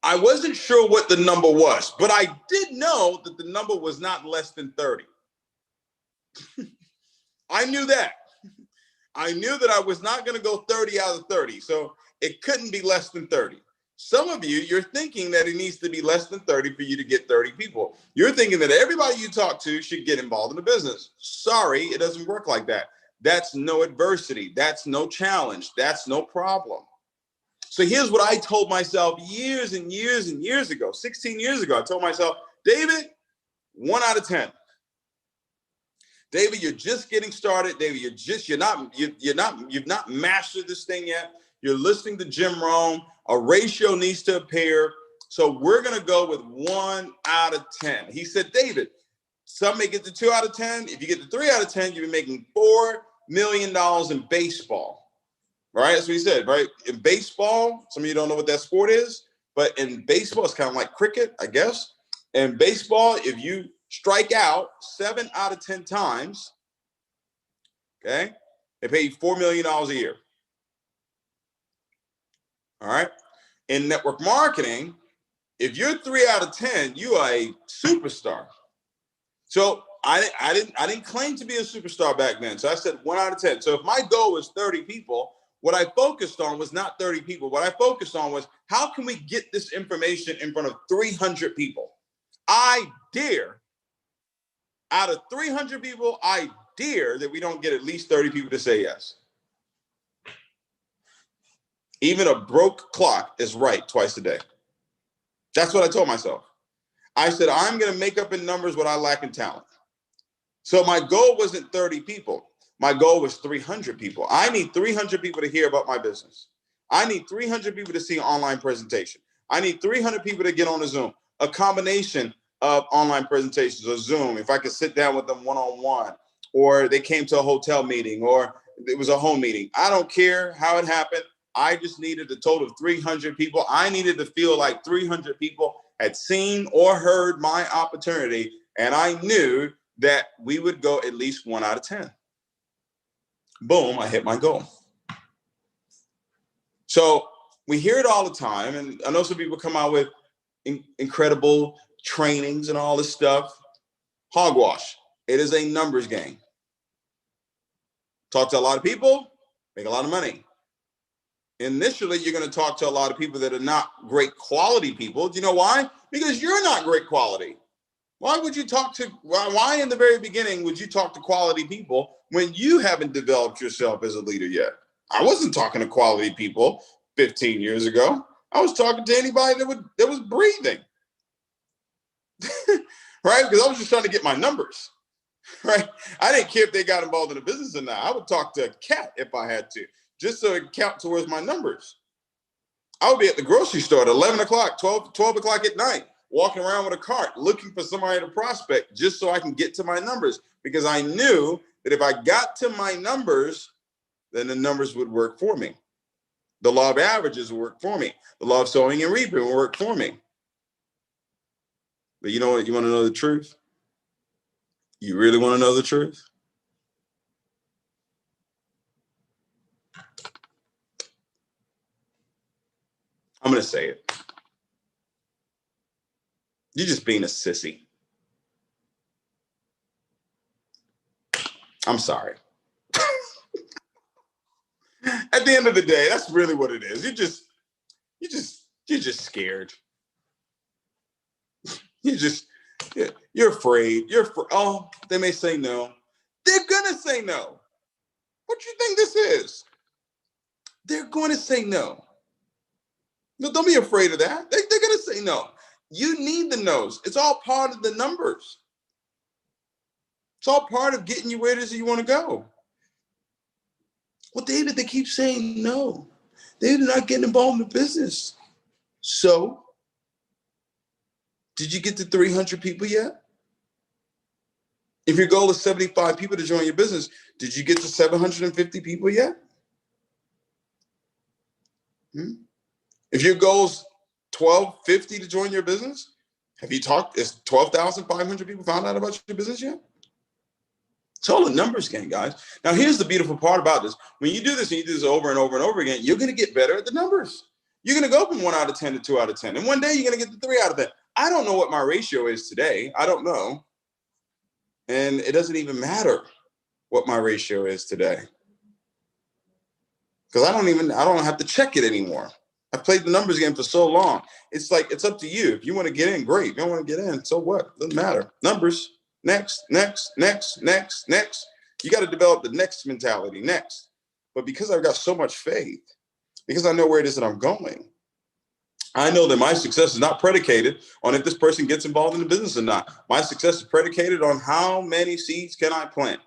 I wasn't sure what the number was, but I did know that the number was not less than 30. I knew that. I knew that I was not going to go 30 out of 30. So it couldn't be less than 30. Some of you, you're thinking that it needs to be less than 30 for you to get 30 people. You're thinking that everybody you talk to should get involved in the business. Sorry, it doesn't work like that. That's no adversity. That's no challenge. That's no problem. So here's what I told myself years and years and years ago, 16 years ago. I told myself, David, 1 out of 10. David, you're just getting started. David, you've not mastered this thing yet. You're listening to Jim Rohn. A ratio needs to appear. So we're going to go with 1 out of 10. He said, David, some may get to 2 out of 10. If you get to 3 out of 10, you'll be making $4 million in baseball. Right? That's what he said, right? In baseball, some of you don't know what that sport is, but in baseball, it's kind of like cricket, I guess. In baseball, if you strike out 7 out of 10 times, okay, they pay you $4 million a year. All right. In network marketing, if you're 3 out of 10, you are a superstar. So I didn't claim to be a superstar back then. So I said 1 out of 10. So if my goal was 30 people, what I focused on was not 30 people. What I focused on was, how can we get this information in front of 300 people? I dare, out of 300 people, I dare that we don't get at least 30 people to say yes. Even a broke clock is right twice a day. That's what I told myself. I said, I'm going to make up in numbers what I lack in talent. So my goal wasn't 30 people. My goal was 300 people. I need 300 people to hear about my business. I need 300 people to see an online presentation. I need 300 people to get on a Zoom, a combination of online presentations or Zoom. If I could sit down with them one-on-one, or they came to a hotel meeting, or it was a home meeting. I don't care how it happened. I just needed a total of 300 people. I needed to feel like 300 people had seen or heard my opportunity. And I knew that we would go at least 1 out of 10. Boom, I hit my goal. So we hear it all the time. And I know some people come out with incredible trainings and all this stuff. Hogwash. It is a numbers game. Talk to a lot of people, make a lot of money. Initially, you're going to talk to a lot of people that are not great quality people. Do you know why? Because you're not great quality. Why would you talk to, why in the very beginning would you talk to quality people when you haven't developed yourself as a leader yet? I wasn't talking to quality people 15 years ago. I was talking to anybody that was breathing, right? Because I was just trying to get my numbers, right? I didn't care if they got involved in the business or not. I would talk to a cat if I had to, just so it could count towards my numbers. I would be at the grocery store at 11 o'clock, 12 o'clock at night, walking around with a cart, looking for somebody to prospect just so I can get to my numbers, because I knew that if I got to my numbers, then the numbers would work for me. The law of averages would work for me. The law of sowing and reaping would work for me. But you know what? You want to know the truth? You really want to know the truth? I'm going to say it. You're just being a sissy. I'm sorry. At the end of the day, that's really what it is. You're just scared. You're afraid. Oh, they may say no. They're gonna say no. What do you think this is? They're going to say no. No, don't be afraid of that. They're gonna say no. You need the no's. It's all part of the numbers. It's all part of getting you where it is that you want to go. Well, David, they keep saying no. They're not getting involved in the business. So, did you get to 300 people yet? If your goal is 75 people to join your business, did you get to 750 people yet? If your goal is 1,250 to join your business, have you talked? Is 12,500 people found out about your business yet? It's all a numbers game, guys. Now, here's the beautiful part about this. When you do this and you do this over and over and over again, you're going to get better at the numbers. You're going to go from 1 out of 10 to 2 out of 10. And one day you're going to get to 3 out of 10. I don't know what my ratio is today. I don't know. And it doesn't even matter what my ratio is today, because I don't have to check it anymore. I've played the numbers game for so long. It's like, it's up to you. If you want to get in, great. If you don't want to get in, so what? Doesn't matter. Numbers. Next. You got to develop the next mentality, next. But because I've got so much faith, because I know where it is that I'm going, I know that my success is not predicated on if this person gets involved in the business or not. My success is predicated on how many seeds can I plant?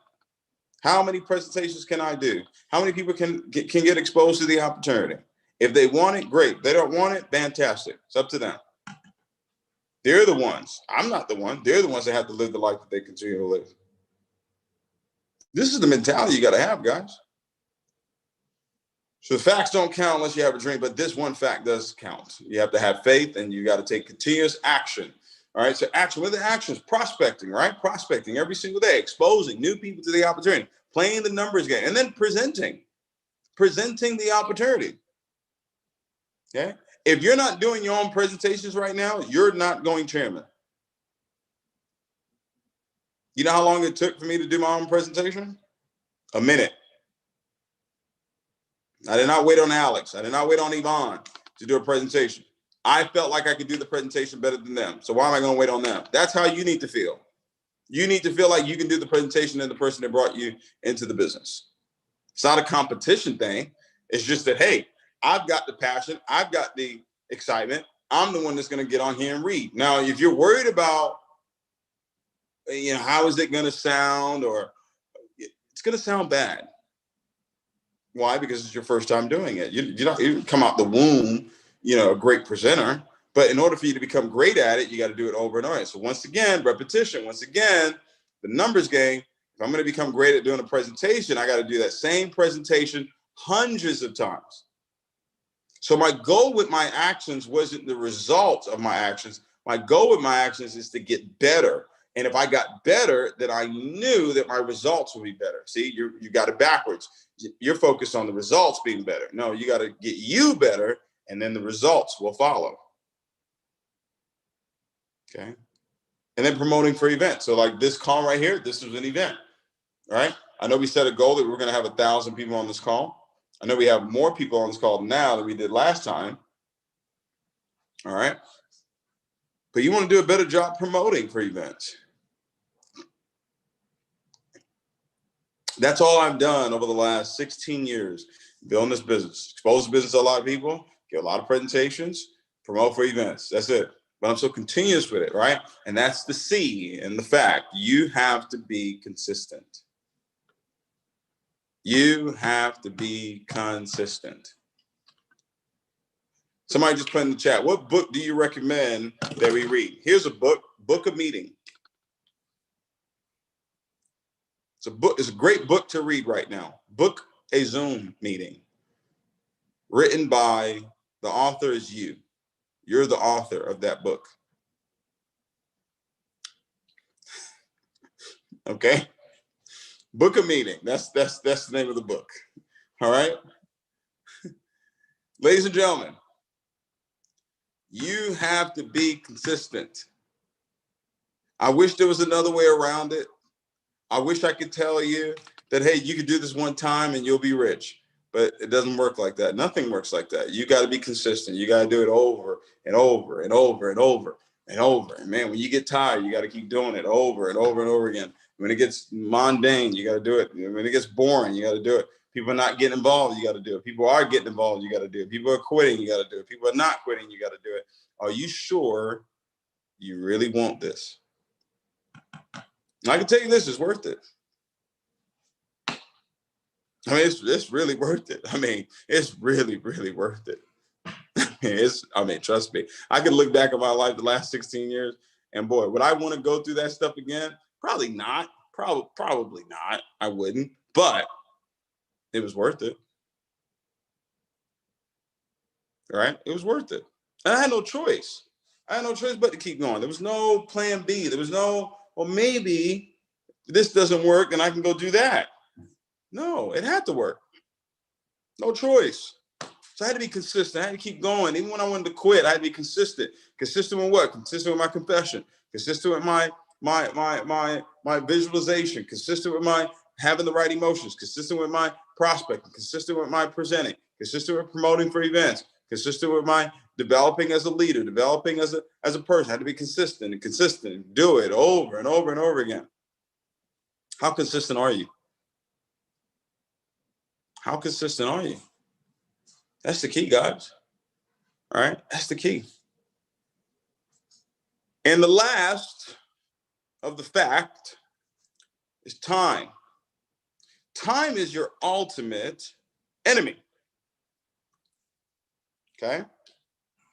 How many presentations can I do? How many people can get exposed to the opportunity? If they want it, great. If they don't want it, fantastic. It's up to them. They're the ones. I'm not the one. They're the ones that have to live the life that they continue to live. This is the mentality you got to have, guys. So the facts don't count unless you have a dream, but this one fact does count. You have to have faith, and you got to take continuous action. All right, so action. What are the actions? Prospecting, right? Prospecting every single day, exposing new people to the opportunity, playing the numbers game, and then presenting the opportunity. Okay? If you're not doing your own presentations right now, you're not going chairman. You know how long it took for me to do my own presentation? A minute. I did not wait on Alex. I did not wait on Yvonne to do a presentation. I felt like I could do the presentation better than them. So why am I going to wait on them? That's how you need to feel. You need to feel like you can do the presentation than the person that brought you into the business. It's not a competition thing. It's just that, hey, I've got the passion. I've got the excitement. I'm the one that's going to get on here and read. Now, if you're worried about, how is it going to sound, or it's going to sound bad. Why? Because it's your first time doing it. You come out the womb, a great presenter. But in order for you to become great at it, you got to do it over and over. So once again, repetition. Once again, the numbers game. If I'm going to become great at doing a presentation, I got to do that same presentation hundreds of times. So my goal with my actions wasn't the result of my actions. My goal with my actions is to get better. And if I got better, then I knew that my results would be better. See, you got it backwards. You're focused on the results being better. No, you got to get you better, and then the results will follow. Okay. And then promoting for events. So like this call right here, this is an event, right? I know we set a goal that we're going to have 1,000 people on this call. I know we have more people on this call now than we did last time. All right. But you want to do a better job promoting for events. That's all I've done over the last 16 years, building this business, expose the business to a lot of people, get a lot of presentations, promote for events. That's it. But I'm so continuous with it, right? And that's the C and the fact. You have to be consistent. You have to be consistent. Somebody just put in the chat, what book do you recommend that we read? Here's a book, Book of Meeting. It's a book. It's a great book to read right now. Book a Zoom meeting. Written by the author is you. You're the author of that book. Okay? Book a Meeting. That's the name of the book. All right? Ladies and gentlemen, you have to be consistent. I wish there was another way around it. I wish I could tell you that, hey, you could do this one time and you'll be rich. But it doesn't work like that. Nothing works like that. You got to be consistent. You got to do it over and over and over and over and over. And man, when you get tired, you got to keep doing it over and over and over again. When it gets mundane, you got to do it. When it gets boring, you got to do it. People are not getting involved, you got to do it. People are getting involved, you got to do it. People are quitting, you got to do it. People are not quitting, you got to do it. Are you sure you really want this? I can tell you this is worth it. I mean, it's really worth it. I mean, it's really, really worth it. Trust me. I can look back at my life the last 16 years, and boy, would I want to go through that stuff again? Probably not. Probably not. I wouldn't. But it was worth it. All right? It was worth it. And I had no choice. I had no choice but to keep going. There was no plan B. There was no, well, maybe this doesn't work and I can go do that. No, it had to work. No choice. So I had to be consistent. I had to keep going. Even when I wanted to quit, I had to be consistent. Consistent with what? Consistent with my confession. Consistent with my visualization. Consistent with my having the right emotions. Consistent with my prospecting. Consistent with my presenting. Consistent with promoting for events. Consistent with my developing as a leader. Developing as a person. I had to be consistent and consistent. Do it over and over and over again. How consistent are you? How consistent are you? That's the key, guys. All right, that's the key. And the last of the fact is time. Time is your ultimate enemy. Okay?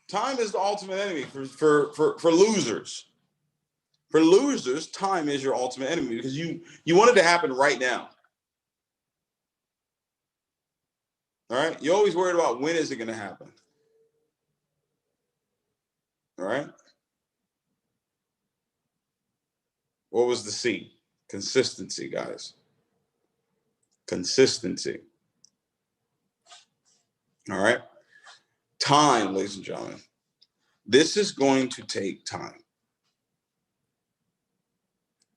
Time is the ultimate enemy for losers. For losers, time is your ultimate enemy because you want it to happen right now. All right? You're always worried about when is it going to happen. All right? What was the C? Consistency, guys. Consistency. All right? Time, ladies and gentlemen. This is going to take time.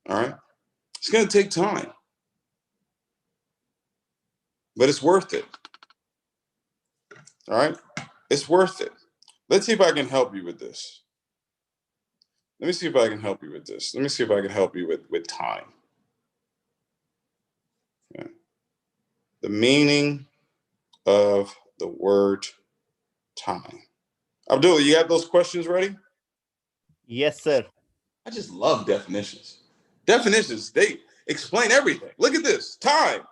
All right? It's going to take time. But it's worth it. All right? It's worth it. Let's see if I can help you with this. Let me see if I can help you with this. Let me see if I can help you with time. Okay. The meaning of the word time. Abdullah, you have those questions ready? Yes, sir. I just love definitions. Definitions, they explain everything. Look at this. Time.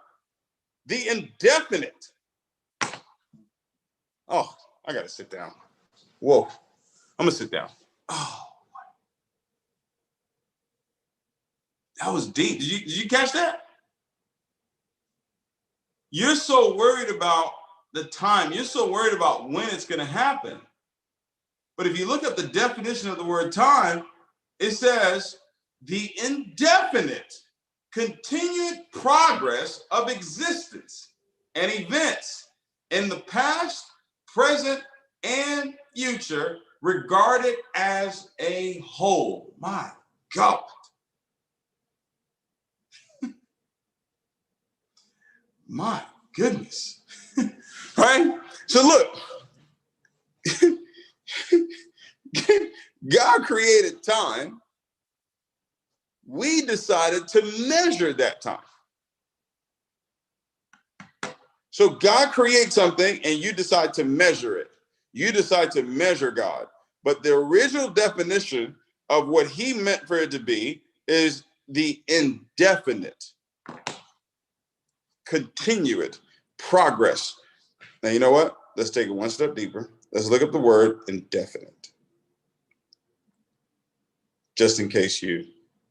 The indefinite. Oh, I got to sit down. Whoa. I'm going to sit down. Oh. That was deep. Did you catch that? You're so worried about the time. You're so worried about when it's going to happen. But if you look at the definition of the word time, it says the indefinite continued progress of existence and events in the past, present, and future regarded as a whole. My God. My goodness. Right? So look, God created time. We decided to measure that time. So God creates something and you decide to measure it. You decide to measure God. But the original definition of what he meant for it to be is the indefinite, continued progress. Now, you know what? Let's take it one step deeper. Let's look up the word indefinite, just in case you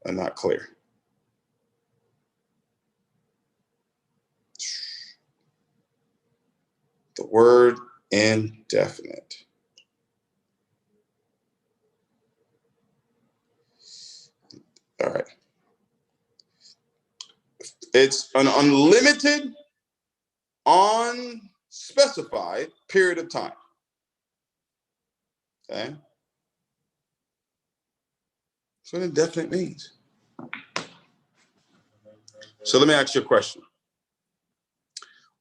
are not clear. The word indefinite. All right. It's an unlimited, unspecified period of time. Okay. That's what indefinite means. So let me ask you a question.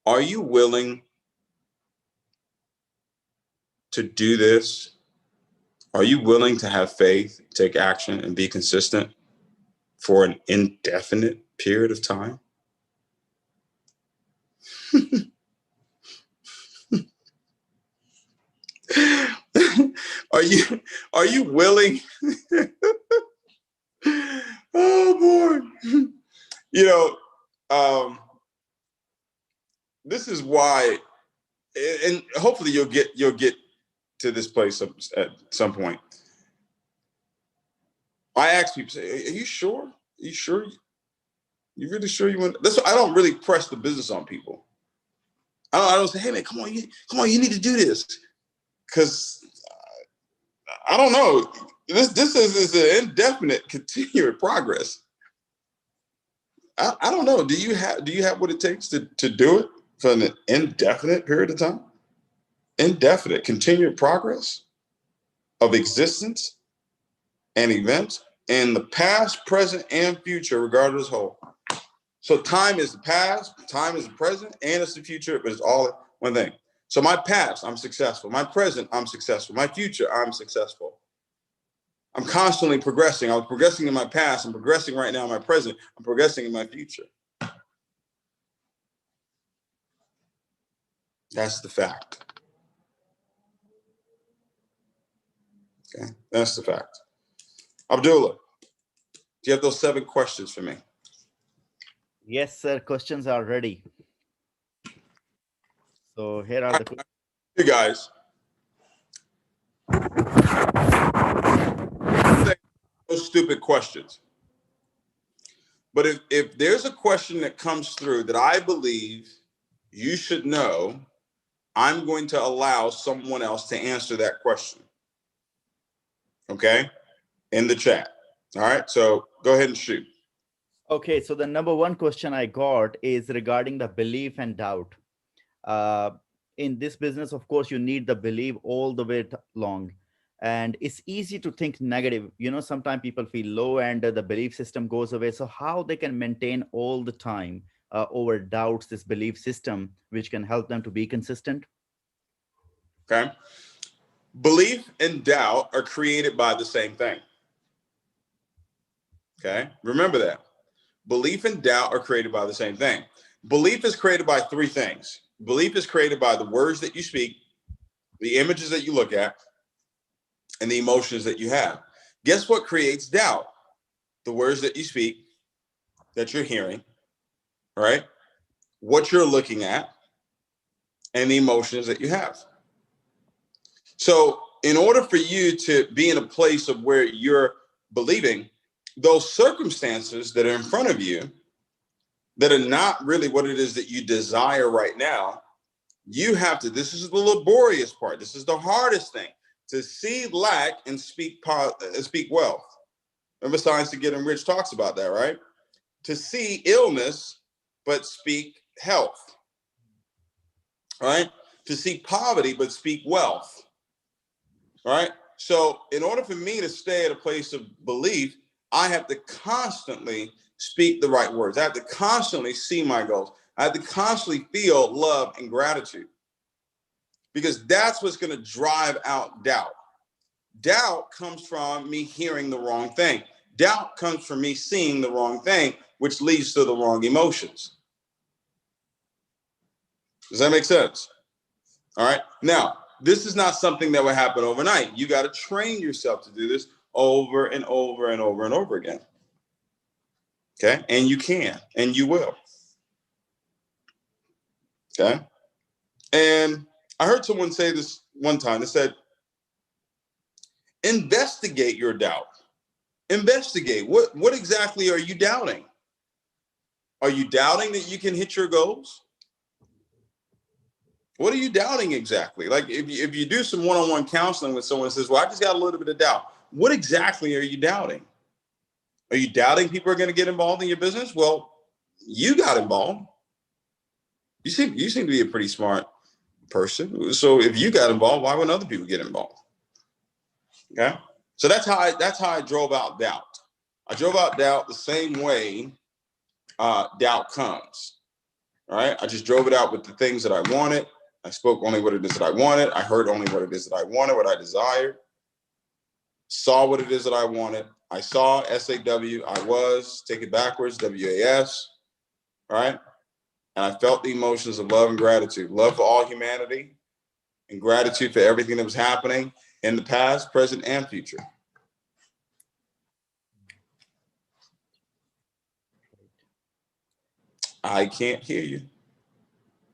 Are you willing to do this? Are you willing to have faith, take action, and be consistent for an indefinite period of time? Are you willing? Oh boy. You know, this is why, and hopefully you'll get to this place at some point. I ask people, say, "Are you sure? Are you sure? You really sure you want?" That's why I don't really press the business on people. I don't say, "Hey man, come on, you need to do this," because I don't know. This is an indefinite, continuous progress. I don't know. Do you have what it takes to do it for an indefinite period of time? Indefinite, continued progress of existence and events in the past, present, and future, regardless whole. So time is the past, time is the present, and it's the future, but it's all one thing. So my past, I'm successful. My present, I'm successful. My future, I'm successful. I'm constantly progressing. I was progressing in my past. I'm progressing right now in my present. I'm progressing in my future. That's the fact. Okay, that's the fact. Abdullah, do you have those 7 questions for me? Yes, sir. Questions are ready. So here are the questions. You guys, those stupid questions. But if there's a question that comes through that I believe you should know, I'm going to allow someone else to answer that question. Okay? In the chat. All right. So go ahead and shoot. Okay, so the number 1 question I got is regarding the belief and doubt. In this business, of course, you need the belief all the way long. And it's easy to think negative. You know, sometimes people feel low and the belief system goes away. So how they can maintain all the time over doubts, this belief system, which can help them to be consistent? Okay. Belief and doubt are created by the same thing. Okay. Remember that. Belief and doubt are created by the same thing. Belief is created by 3 things. Belief is created by the words that you speak, the images that you look at, and the emotions that you have. Guess what creates doubt? The words that you speak, that you're hearing, right? What you're looking at, and the emotions that you have. So in order for you to be in a place of where you're believing, those circumstances that are in front of you that are not really what it is that you desire right now, you have to, this is the laborious part. This is the hardest thing, to see lack and speak wealth. Remember, Science to Get Rich talks about that, right? To see illness, but speak health, right? To see poverty, but speak wealth, right? So in order for me to stay at a place of belief, I have to constantly speak the right words. I have to constantly see my goals. I have to constantly feel love and gratitude, because that's what's going to drive out doubt. Doubt comes from me hearing the wrong thing. Doubt comes from me seeing the wrong thing, which leads to the wrong emotions. Does that make sense? All right. Now, this is not something that will happen overnight. You got to train yourself to do this over and over and over and over again. Okay. And you can, and you will. Okay. And I heard someone say this one time. They said, investigate your doubt. Investigate. What exactly are you doubting? Are you doubting that you can hit your goals? What are you doubting exactly? Like if you do some one-on-one counseling with someone who says, well, I just got a little bit of doubt. What exactly are you doubting? Are you doubting people are going to get involved in your business? Well, you got involved. You seem to be a pretty smart person. So if you got involved, why wouldn't other people get involved? Okay. So that's how I drove out doubt. I drove out doubt the same way doubt comes. All right. I just drove it out with the things that I wanted. I spoke only what it is that I wanted. I heard only what it is that I wanted, what I desired. Saw what it is that I wanted. I saw SAW. I was, take it backwards, WAS. All right. And I felt the emotions of love and gratitude, love for all humanity and gratitude for everything that was happening in the past, present, and future. I can't hear you.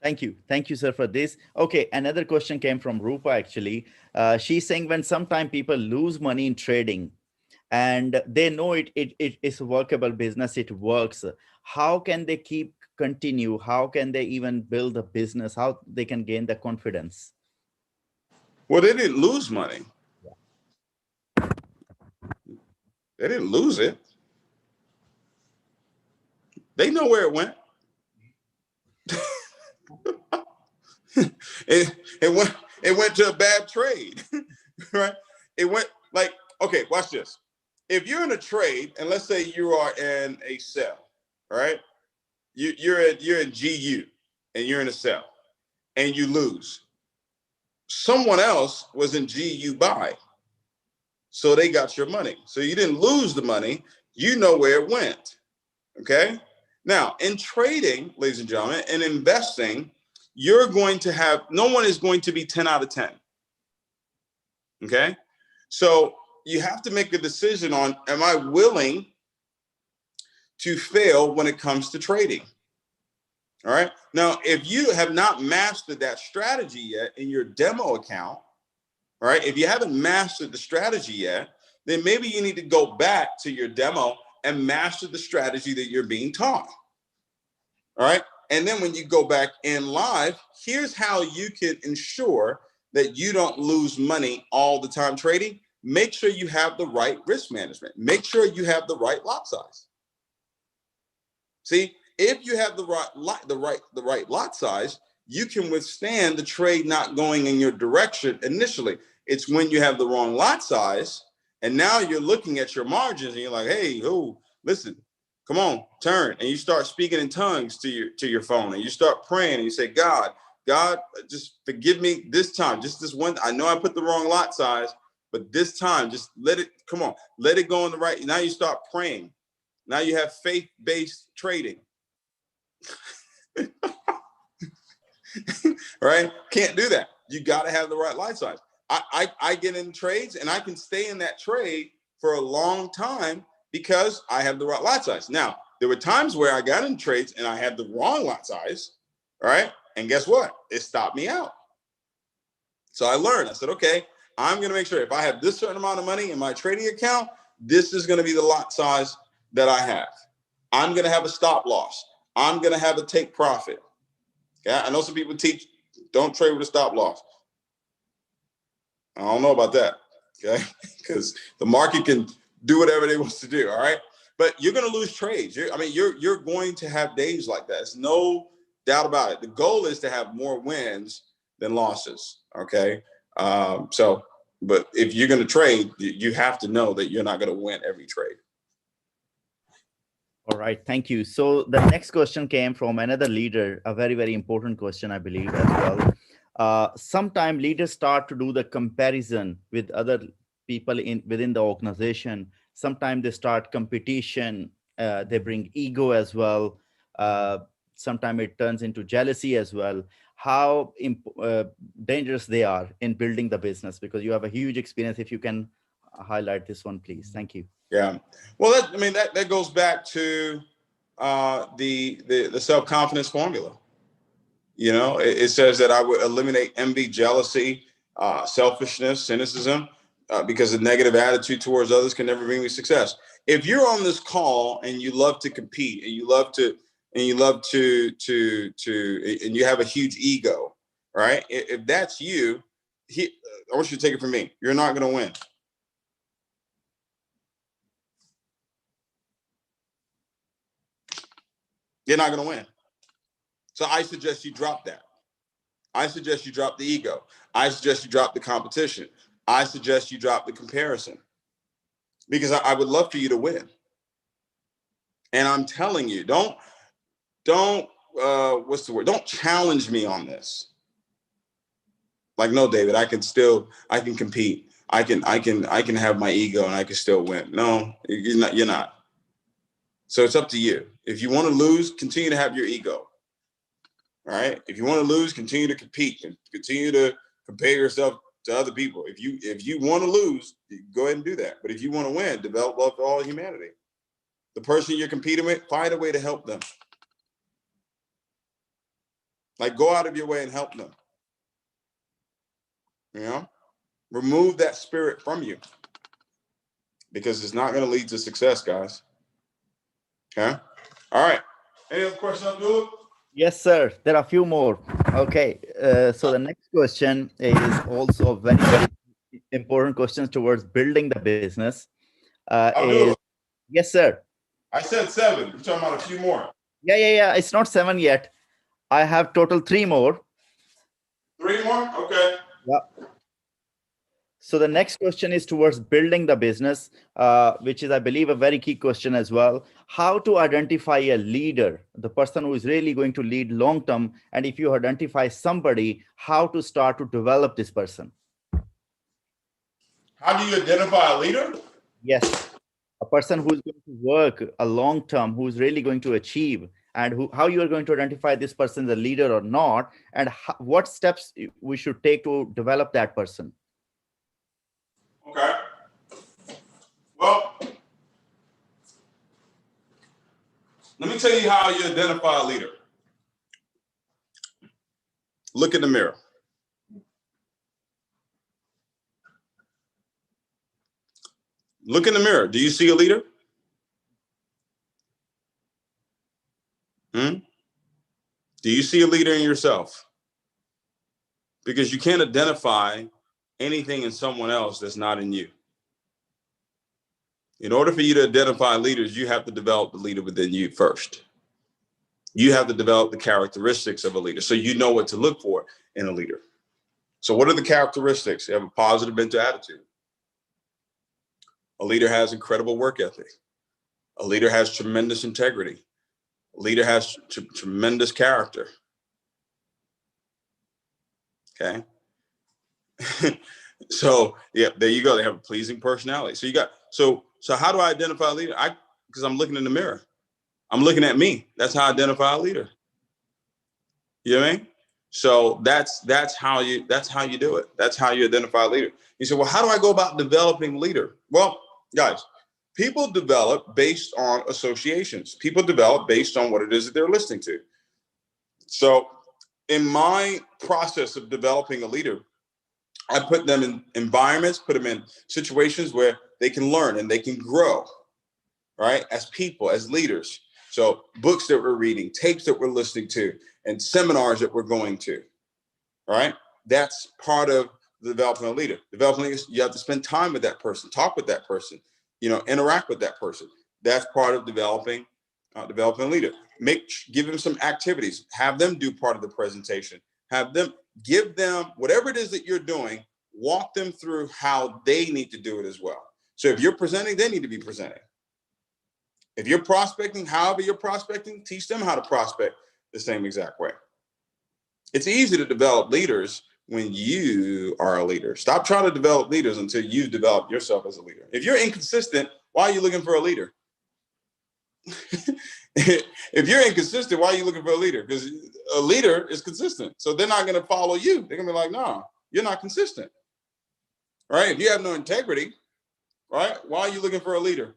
Thank you. Thank you, sir, for this. Okay, another question came from Rupa, actually. She's saying when sometimes people lose money in trading and they know it is a workable business, it works. How can they continue? How can they even build a business? How they can gain the confidence? Well, they didn't lose money. They didn't lose it. They know where it went. it went to a bad trade, right? It went like, okay, watch this. If you're in a trade, and let's say you are in a sell, right? You're in GU and you're in a sell and you lose. Someone else was in GU buy. So they got your money. So you didn't lose the money. You know where it went. Okay. Now, in trading, ladies and gentlemen, in investing, you're going to have, no one is going to be 10 out of 10. Okay. So you have to make a decision on, am I willing to fail when it comes to trading? All right. Now, if you have not mastered that strategy yet in your demo account, all right, if you haven't mastered the strategy yet, then maybe you need to go back to your demo and master the strategy that you're being taught. All right. And then when you go back in live, here's how you can ensure that you don't lose money all the time trading. Make sure you have the right risk management. Make sure you have the right lot size. See, if you have the right lot size, you can withstand the trade not going in your direction initially. It's when you have the wrong lot size, and now you're looking at your margins and you're like, hey, listen, come on, turn. And you start speaking in tongues to your phone, and you start praying and you say, God, just forgive me this time. Just this one. I know I put the wrong lot size, but this time, just let it go in the right. Now you start praying. Now you have faith-based trading. Right? Can't do that. You got to have the right lot size. I get in trades and I can stay in that trade for a long time because I have the right lot size. Now, there were times where I got in trades and I had the wrong lot size, right? And guess what? It stopped me out. So I learned. I said, okay, I'm going to make sure if I have this certain amount of money in my trading account, this is going to be the lot size that I have. I'm going to have a stop loss. I'm going to have a take profit. Okay? I know some people teach, don't trade with a stop loss. I don't know about that, okay? Because the market can do whatever they want to do, all right? But you're going to lose trades. You're going to have days like that. There's no doubt about it. The goal is to have more wins than losses, okay? But if you're going to trade, you have to know that you're not going to win every trade. All right, thank you. So the next question came from another leader, a very, very important question, I believe, as well. Sometimes leaders start to do the comparison with other people within the organization. Sometimes they start competition. They bring ego as well. Sometimes it turns into jealousy as well. How dangerous they are in building the business, because you have a huge experience. If you can highlight this one, please. Thank you. Yeah. Well, that goes back to the self-confidence formula. You know, it says that I would eliminate envy, jealousy, selfishness, cynicism, because a negative attitude towards others can never bring you success. If you're on this call and you love to compete and you love to and you have a huge ego, right? If that's you, I want you to take it from me. You're not going to win. You're not going to win. So I suggest you drop that. I suggest you drop the ego. I suggest you drop the competition. I suggest you drop the comparison, because I would love for you to win. And I'm telling you, don't what's the word? Don't challenge me on this. Like, no, David, I can compete. I can have my ego and I can still win. No, you're not. So it's up to you. If you want to lose, continue to have your ego. All right. If you want to lose, continue to compete and continue to compare yourself to other people. If you want to lose, go ahead and do that. But if you want to win, develop love for all humanity. The person you're competing with, find a way to help them. Like, go out of your way and help them. You know, remove that spirit from you, because it's not going to lead to success, guys. Okay. All right. Any other questions, Abdullah? Yes, sir. There are a few more. Okay. So the next question is also a very, very important question towards building the business. Abdullah, Yes, sir. I said 7. We're talking about a few more. Yeah. It's not 7 yet. I have total 3 more. 3 more? Okay. Yeah. So the next question is towards building the business, which is, I believe, a very key question as well. How to identify a leader, the person who is really going to lead long term, and if you identify somebody, how to start to develop this person? How do you identify a leader? Yes, a person who's going to work a long term, who's really going to achieve, and how you are going to identify this person as a leader or not, and what steps we should take to develop that person. Okay. Well, let me tell you how you identify a leader. Look in the mirror. Look in the mirror. Do you see a leader? Do you see a leader in yourself? Because you can't identify anything in someone else that's not in you. In order for you to identify leaders, you have to develop the leader within you first. You have to develop the characteristics of a leader, so you know what to look for in a leader. So what are the characteristics? You have a positive mental attitude. A leader has incredible work ethic. A leader has tremendous integrity. A leader has tremendous character. Okay. So yeah, there you go. They have a pleasing personality. So you got, so how do I identify a leader? Because I'm looking in the mirror. I'm looking at me. That's how I identify a leader. You know what I mean? So that's how you do it. That's how you identify a leader. You say, well, how do I go about developing a leader? Well, guys, people develop based on associations. People develop based on what it is that they're listening to. So in my process of developing a leader, I put them in environments, put them in situations where they can learn and they can grow, right? As people, as leaders. So books that we're reading, tapes that we're listening to, and seminars that we're going to, right? That's part of the developing a leader. Developing leaders, you have to spend time with that person, talk with that person, interact with that person. That's part of developing a leader. Give them some activities, have them do part of the presentation, give them whatever it is that you're doing, walk them through how they need to do it as well. So if you're presenting, they need to be presenting. If you're prospecting, however you're prospecting, teach them how to prospect the same exact way. It's easy to develop leaders when you are a leader. Stop trying to develop leaders until you've developed yourself as a leader. If you're inconsistent, why are you looking for a leader? If you're inconsistent, why are you looking for a leader? Because a leader is consistent. So they're not going to follow you. They're going to be like, no, you're not consistent. Right? If you have no integrity, right? Why are you looking for a leader?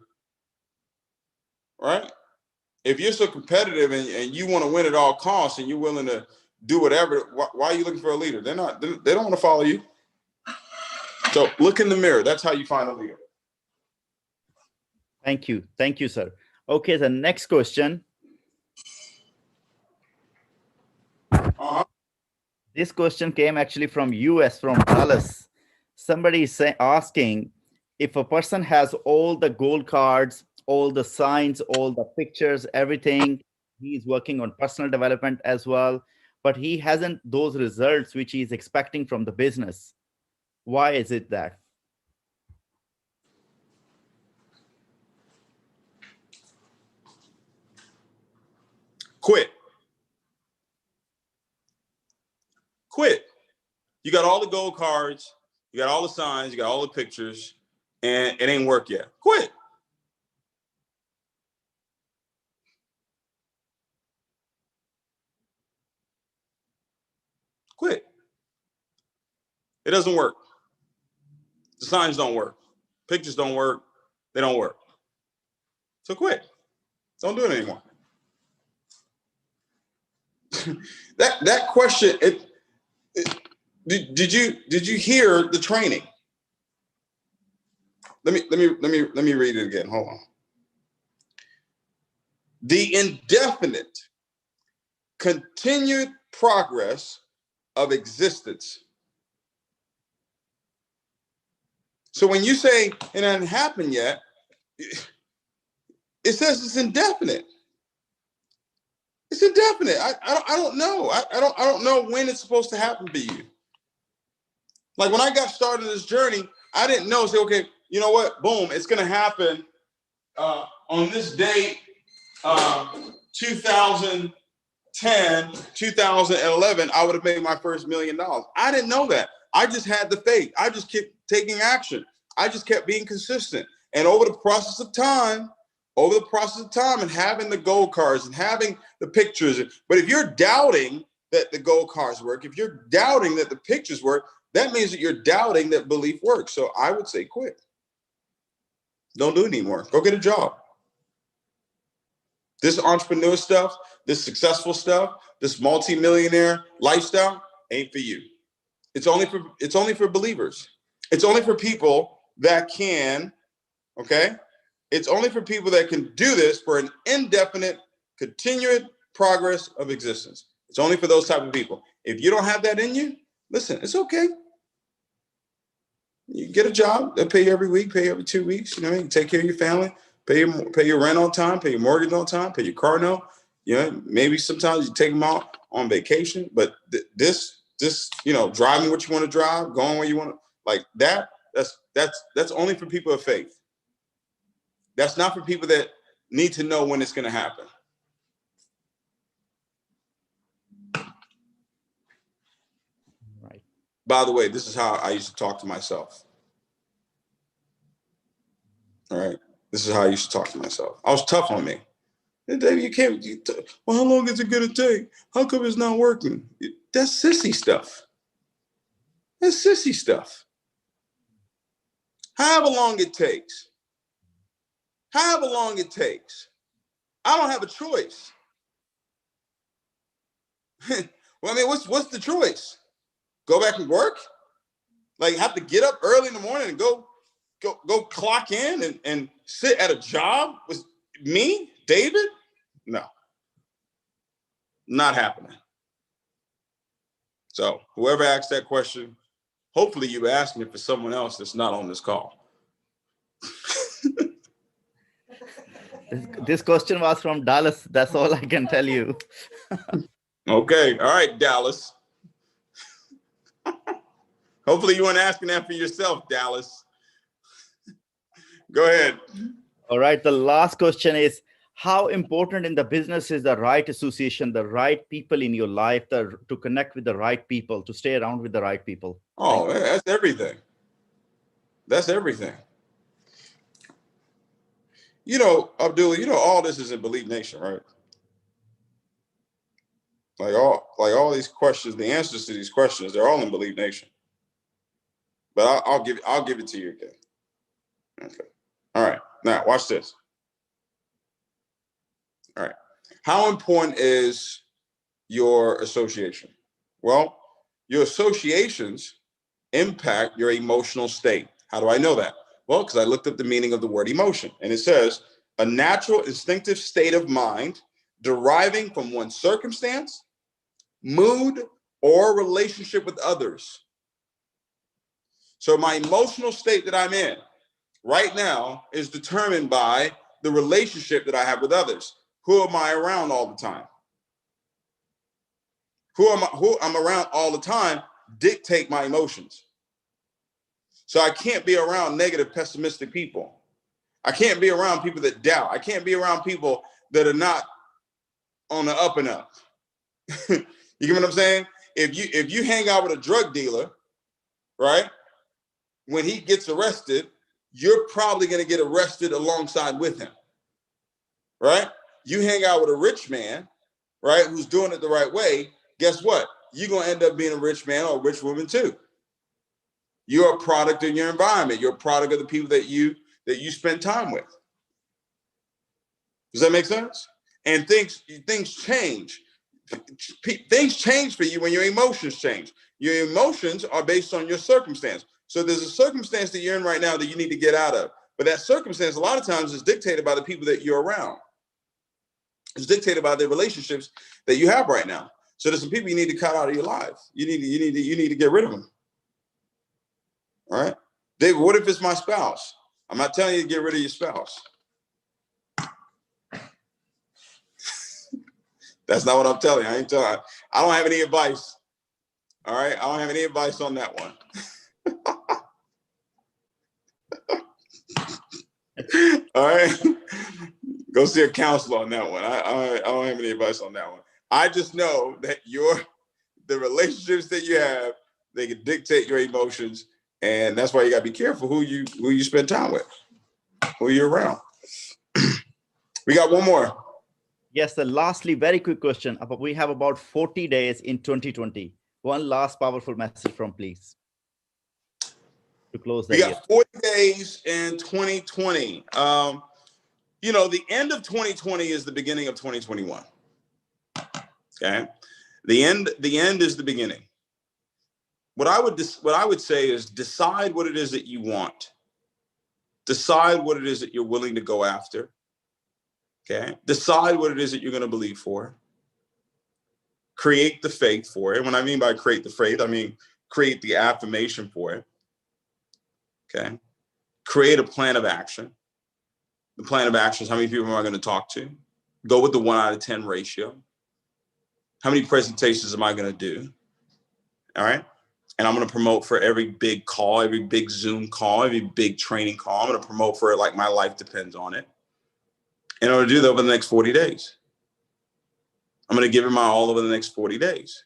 Right? If you're so competitive and you want to win at all costs and you're willing to do whatever, why are you looking for a leader? They don't want to follow you. So look in the mirror. That's how you find a leader. Thank you. Thank you, sir. Okay, the next question. This question came actually from US, from Dallas. Somebody is asking, if a person has all the gold cards, all the signs, all the pictures, everything, he is working on personal development as well, but he hasn't those results which he is expecting from the business. Why is it that? Quit. Quit. You got all the gold cards, you got all the signs, you got all the pictures, and it ain't work yet. Quit. Quit. It doesn't work. The signs don't work. Pictures don't work. They don't work. So quit. Don't do it anymore. that question, did you hear the training? Let me read it again. Hold on. The indefinite continued progress of existence. So when you say it hasn't happened yet, it says it's indefinite. It's indefinite. I don't know. I don't know when it's supposed to happen for you. Like when I got started in this journey, I didn't know. Say, okay, you know what? Boom, it's gonna happen on this date, 2010, 2011. I would have made my first $1 million. I didn't know that. I just had the faith. I just kept taking action. I just kept being consistent. And over the process of time, and having the gold cards and having the pictures, but if you're doubting that the gold cards work, if you're doubting that the pictures work, that means that you're doubting that belief works. So I would say quit. Don't do it anymore. Go get a job. This entrepreneur stuff, this successful stuff, this multi-millionaire lifestyle ain't for you. It's only for believers. It's only for people that can, okay? It's only for people that can do this for an indefinite, continued progress of existence. It's only for those type of people. If you don't have that in you, listen, it's okay. You get a job, they'll pay you every week, pay you every 2 weeks. You know, you can take care of your family, pay your rent on time, pay your mortgage on time, pay your car note. You know, maybe sometimes you take them out on vacation, but this, you know, driving what you want to drive, going where you want to, like that, that's only for people of faith. That's not for people that need to know when it's going to happen. Right. By the way, this is how I used to talk to myself. All right. This is how I used to talk to myself. I was tough on me. Hey, David, you can't. Well, how long is it going to take? How come it's not working? That's sissy stuff. That's sissy stuff. However long it takes. However long it takes. I don't have a choice. Well, I mean, what's the choice? Go back and work? Like have to get up early in the morning and go clock in and sit at a job with me, David? No, not happening. So whoever asked that question, hopefully you asking it for someone else that's not on this call. This question was from Dallas. That's all I can tell you. Okay. All right, Dallas. Hopefully you weren't asking that for yourself, Dallas. Go ahead. All right. The last question is, how important in the business is the right association, the right people in your life, to connect with the right people, to stay around with the right people? Oh, that's everything. That's everything. You know, Abdullah, you know, all this is in Believe Nation, right? Like all these questions, the answers to these questions, they're all in Believe Nation. But I'll give it to you again. Okay. All right. Now watch this. All right. How important is your association? Well, your associations impact your emotional state. How do I know that? Well, because I looked up the meaning of the word emotion, and it says a natural instinctive state of mind deriving from one's circumstance, mood, or relationship with others. So my emotional state that I'm in right now is determined by the relationship that I have with others. Who am I around all the time? Who I'm around all the time dictate my emotions. So I can't be around negative, pessimistic people. I can't be around people that doubt. I can't be around people that are not on the up and up. You get what I'm saying? If you hang out with a drug dealer, right, when he gets arrested, you're probably going to get arrested alongside with him, right? You hang out with a rich man, right, who's doing it the right way, guess what? You're going to end up being a rich man or a rich woman too. You're a product of your environment. You're a product of the people that you spend time with. Does that make sense? And things change. Things change for you when your emotions change. Your emotions are based on your circumstance. So there's a circumstance that you're in right now that you need to get out of. But that circumstance, a lot of times, is dictated by the people that you're around. It's dictated by the relationships that you have right now. So there's some people you need to cut out of your life. You need to get rid of them. All right, David. What if it's my spouse? I'm not telling you to get rid of your spouse. That's not what I'm telling you. I ain't telling you. I don't have any advice. All right, I don't have any advice on that one. All right, go see a counselor on that one. I don't have any advice on that one. I just know that the relationships that you have, they can dictate your emotions, and that's why you got to be careful who you spend time with, who you're around. We got one more. Yes, and lastly, very quick question. We have about 40 days in 2020. One last powerful message from, please, to close the We year. got 40 days in 2020. The end of 2020 is the beginning of 2021. Okay, the end is the beginning. What I would say is decide what it is that you want. Decide what it is that you're willing to go after. Okay, decide what it is that you're going to believe for. Create the faith for it. When I mean by create the faith, I mean create the affirmation for it. Okay, create a plan of action. The plan of action is how many people am I going to talk to? Go with the 1 out of 10 ratio. How many presentations am I going to do? All right. And I'm going to promote for every big call, every big Zoom call, every big training call. I'm going to promote for it like my life depends on it. In order to do that over the next 40 days. I'm going to give it my all over the next 40 days.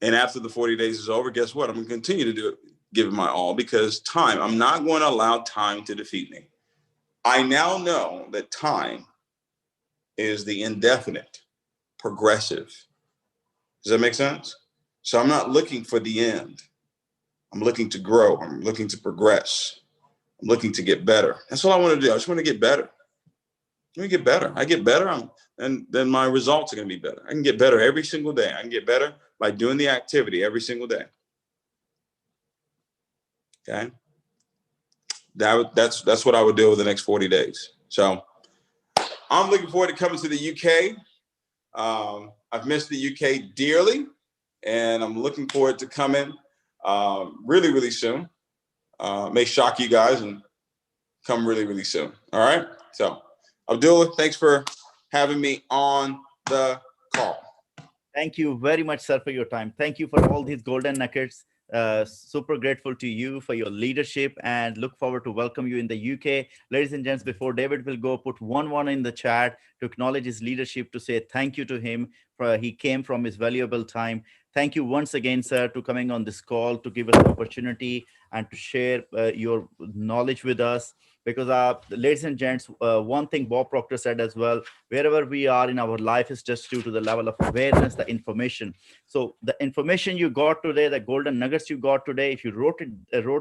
And after the 40 days is over, guess what? I'm going to continue to do it, give it my all, because I'm not going to allow time to defeat me. I now know that time is the indefinite, progressive. Does that make sense? So I'm not looking for the end. I'm looking to grow. I'm looking to progress. I'm looking to get better. That's all I want to do. I just want to get better. Let me get better. I get better, and then my results are going to be better. I can get better every single day. I can get better by doing the activity every single day. Okay. That's what I would do over the next 40 days. So I'm looking forward to coming to the UK. I've missed the UK dearly, and I'm looking forward to coming really, really soon. May shock you guys and come really, really soon. All right. So Abdullah, thanks for having me on the call. Thank you very much, sir, for your time. Thank you for all these golden nuggets. Super grateful to you for your leadership, and look forward to welcome you in the UK. Ladies and gents, before David will go, put one in the chat to acknowledge his leadership, to say thank you to him for he came from his valuable time. Thank you once again, sir, to coming on this call to give us the opportunity and to share your knowledge with us. Because, ladies and gents, one thing Bob Proctor said as well, wherever we are in our life is just due to the level of awareness, the information. So the information you got today, the golden nuggets you got today, if you wrote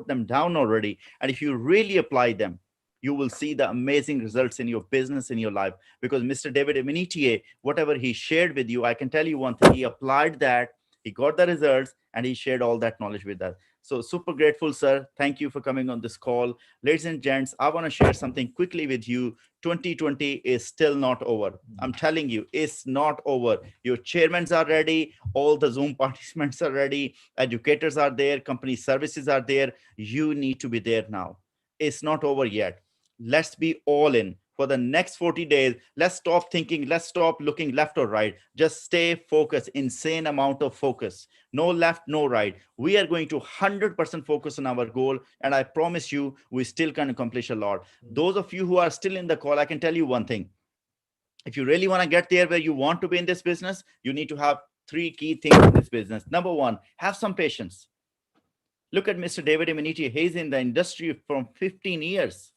them down already, and if you really apply them, you will see the amazing results in your business, in your life. Because Mr. David Imonitie, whatever he shared with you, I can tell you one thing, he applied that. He got the results and he shared all that knowledge with us. So super grateful, sir. Thank you for coming on this call. Ladies and gents, I want to share something quickly with you. 2020 is still not over. I'm telling you, it's not over. Your chairmans are ready. All the Zoom participants are ready. Educators are there. Company services are there. You need to be there now. It's not over yet. Let's be all in for the next 40 days. Let's stop thinking. Let's stop looking left or right. Just stay focused. Insane amount of focus. No left, no right. We are going to 100% focus on our goal. And I promise you, we still can accomplish a lot. Those of you who are still in the call, I can tell you one thing. If you really want to get there where you want to be in this business, you need to have three key things in this business. Number one, have some patience. Look at Mr. David Imonitie. He's in the industry from 15 years.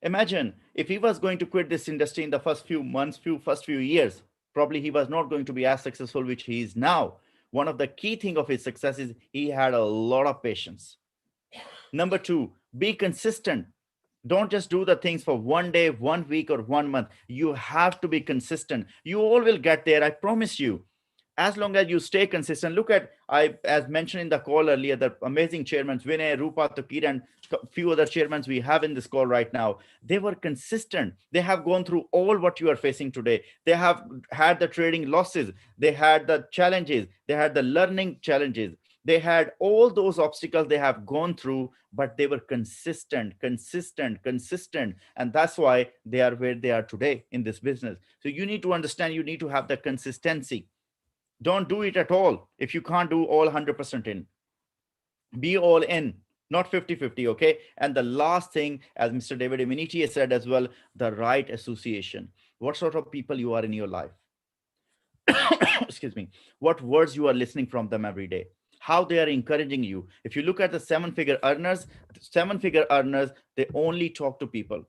Imagine if he was going to quit this industry in the first few months, first few years, probably he was not going to be as successful, which he is now. One of the key thing of his success is he had a lot of patience. Number two, be consistent. Don't just do the things for one day, 1 week, or 1 month. You have to be consistent. You all will get there. I promise you. As long as you stay consistent. Look at, as mentioned in the call earlier, the amazing chairmen, Vinay, Rupa, Takir, and a few other chairmen we have in this call right now. They were consistent. They have gone through all what you are facing today. They have had the trading losses. They had the challenges. They had the learning challenges. They had all those obstacles they have gone through, but they were consistent. And that's why they are where they are today in this business. So you need to understand, you need to have the consistency. Don't do it at all if you can't do all 100% in. Be all in, not 50-50, okay? And the last thing, as Mr. David Imonitie said as well, the right association. What sort of people you are in your life? Excuse me. What words you are listening from them every day? How they are encouraging you. If you look at the seven-figure earners, they only talk to people.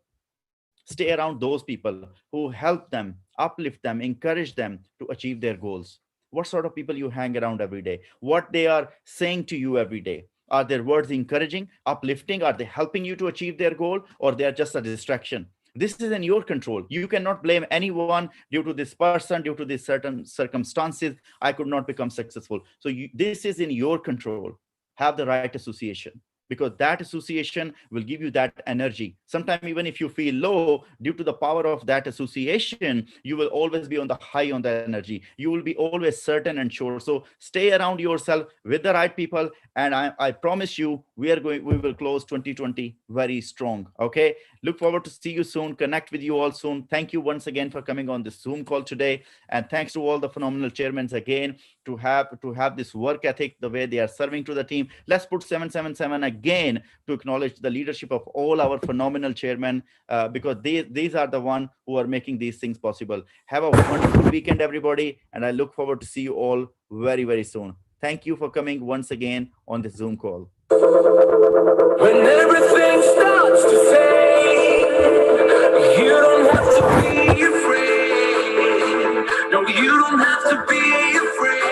Stay around those people who help them, uplift them, encourage them to achieve their goals. What sort of people you hang around every day? What they are saying to you every day? Are their words encouraging, uplifting? Are they helping you to achieve their goal, or they are just a distraction? This is in your control. You cannot blame anyone due to this person, due to these certain circumstances. I could not become successful. So this is in your control. Have the right association, because that association will give you that energy. Sometimes even if you feel low, due to the power of that association, you will always be on the high on the energy. You will be always certain and sure. So stay around yourself with the right people, and I promise you, we will close 2020 very strong. Okay, look forward to see you soon, connect with you all soon. Thank you once again for coming on this Zoom call today, and thanks to all the phenomenal chairmen again to have this work ethic, the way they are serving to the team. Let's put 777 again to acknowledge the leadership of all our phenomenal chairmen, because these are the one who are making these things possible. Have a wonderful weekend, everybody, and I look forward to see you all very, very soon. Thank you for coming once again on this Zoom call. When everything starts to fade, you don't have to be afraid. No, you don't have to be afraid.